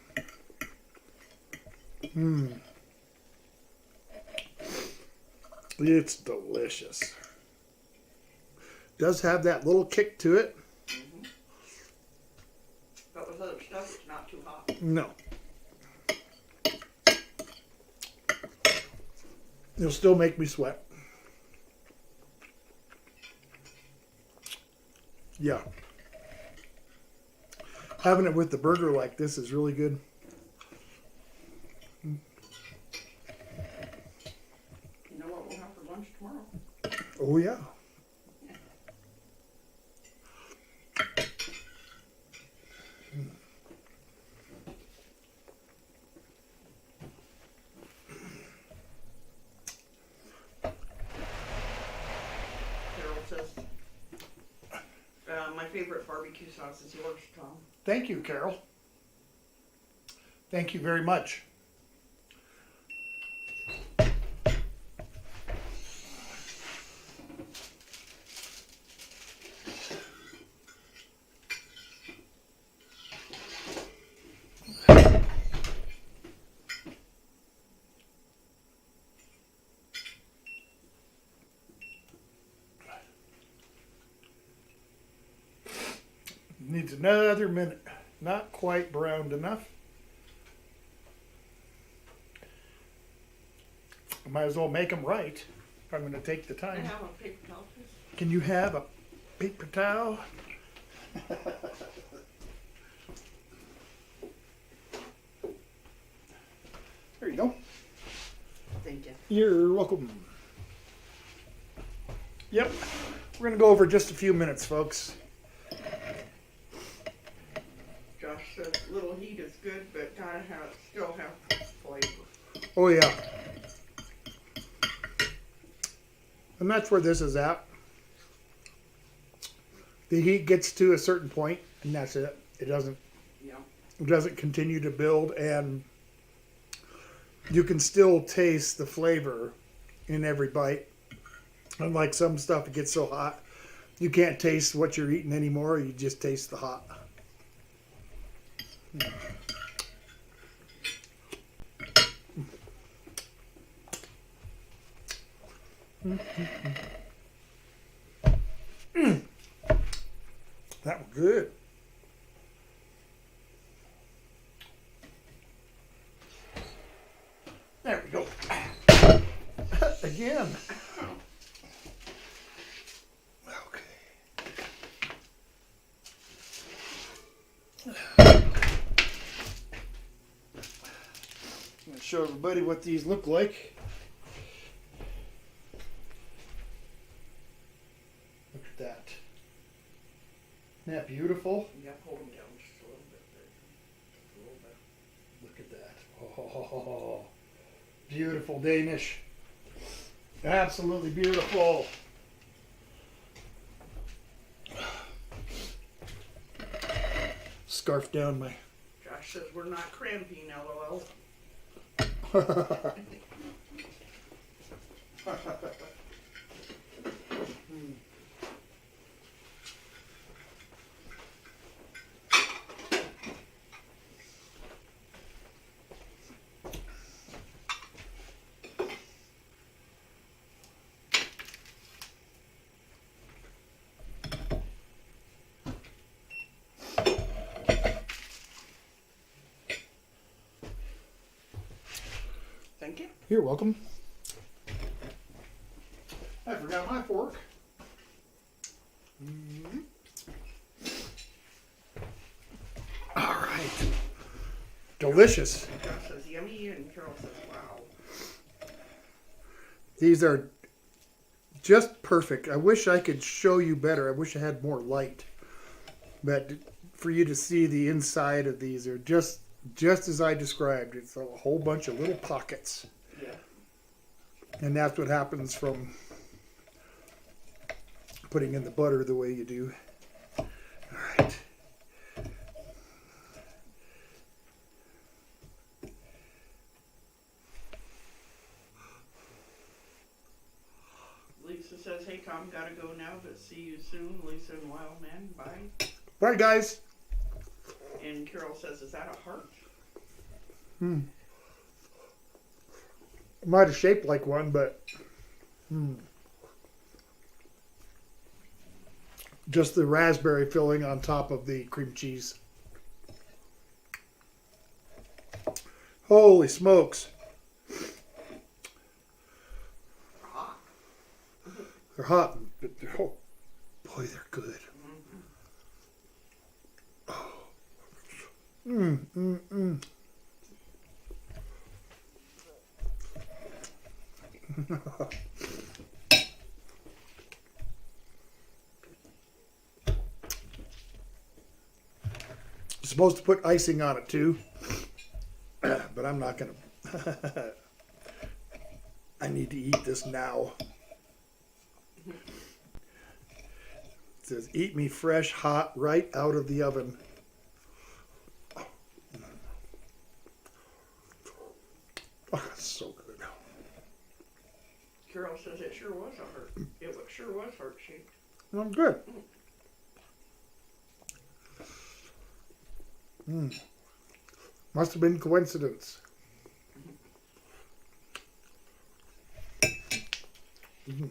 It's delicious. Does have that little kick to it. Mm-hmm. But with other stuff, it's not too hot. No. It'll still make me sweat. Yeah. Having it with the burger like this is really good. You know what we'll have for lunch tomorrow? Oh, yeah. Carol says, my favorite barbecue sauce is yours, Tom. Thank you, Carol. Thank you very much. Needs another minute. Not quite browned enough. I might as well make them right if I'm going to take the Can I time. have a paper towel, please? Can you have a paper towel? There you go. Thank you. You're welcome. Yep. We're going to go over just a few minutes, folks. Josh says little heat is good, but gotta still have flavor. Oh, yeah. And that's where this is at. The heat gets to a certain point, and that's it. It doesn't continue to build, and you can still taste the flavor in every bite. Unlike some stuff, it gets so hot, you can't taste what you're eating anymore. You just taste the hot. That was good. There we go. Again. Okay. I'm going to show everybody what these look like. Look at that. Isn't that beautiful? Yeah, hold them down just a little bit. Look at that. Oh, beautiful Danish. Absolutely beautiful. Scarf down my... Josh says we're not cramping, LOL. Thank you. You're welcome. I forgot my fork. All right. Delicious. Josh says yummy, and Carol says wow. These are just perfect. I wish I could show you better. I wish I had more light. But for you to see the inside of these are just as I described. It's a whole bunch of little pockets. Yeah. And that's what happens from putting in the butter the way you do. All right. says, hey Tom, gotta go now, but see you soon. Lisa and Wild Man, bye. Bye, guys. And Carol says, is that a heart? It might have shaped like one, but just the raspberry filling on top of the cream cheese. Holy smokes. Hot. They're hot, but oh boy, they're good. Supposed to put icing on it too, but I'm not gonna. I need to eat this now. It says, eat me fresh, hot, right out of the oven. Oh, that's so good. Carol says it sure was a heart. It sure was heart shaped. I'm good. Must have been coincidence. I'm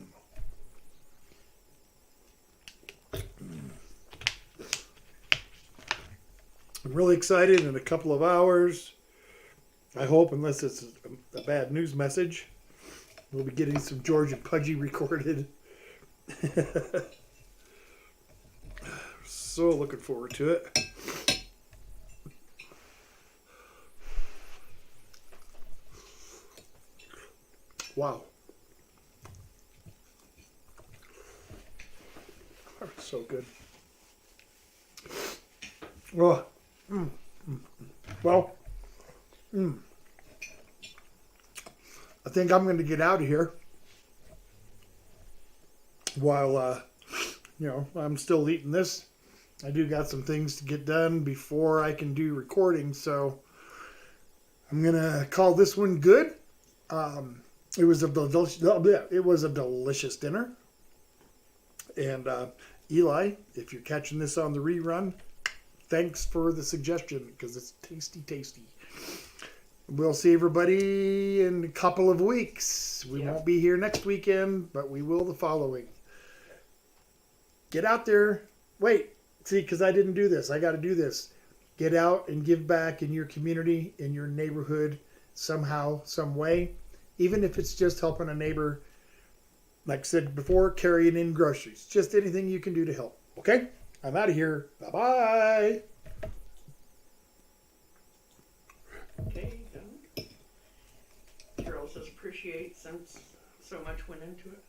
really excited. In a couple of hours, I hope, unless it's a bad news message, we'll be getting some George and Pudgy recorded. So looking forward to it. Wow. That's so good. Well, well, I think I'm going to get out of here while, I'm still eating this. I do got some things to get done before I can do recording, so I'm going to call this one good. It was a delicious dinner. And Eli, if you're catching this on the rerun, thanks for the suggestion because it's tasty. We'll see everybody in a couple of weeks. We won't be here next weekend, but we will the following. Get out there. Wait, see, because I didn't do this. I got to do this. Get out and give back in your community, in your neighborhood, somehow, some way. Even if it's just helping a neighbor, like I said before, carrying in groceries. Just anything you can do to help. Okay? I'm out of here. Bye-bye. Okay, done. Carol says appreciate since so much went into it.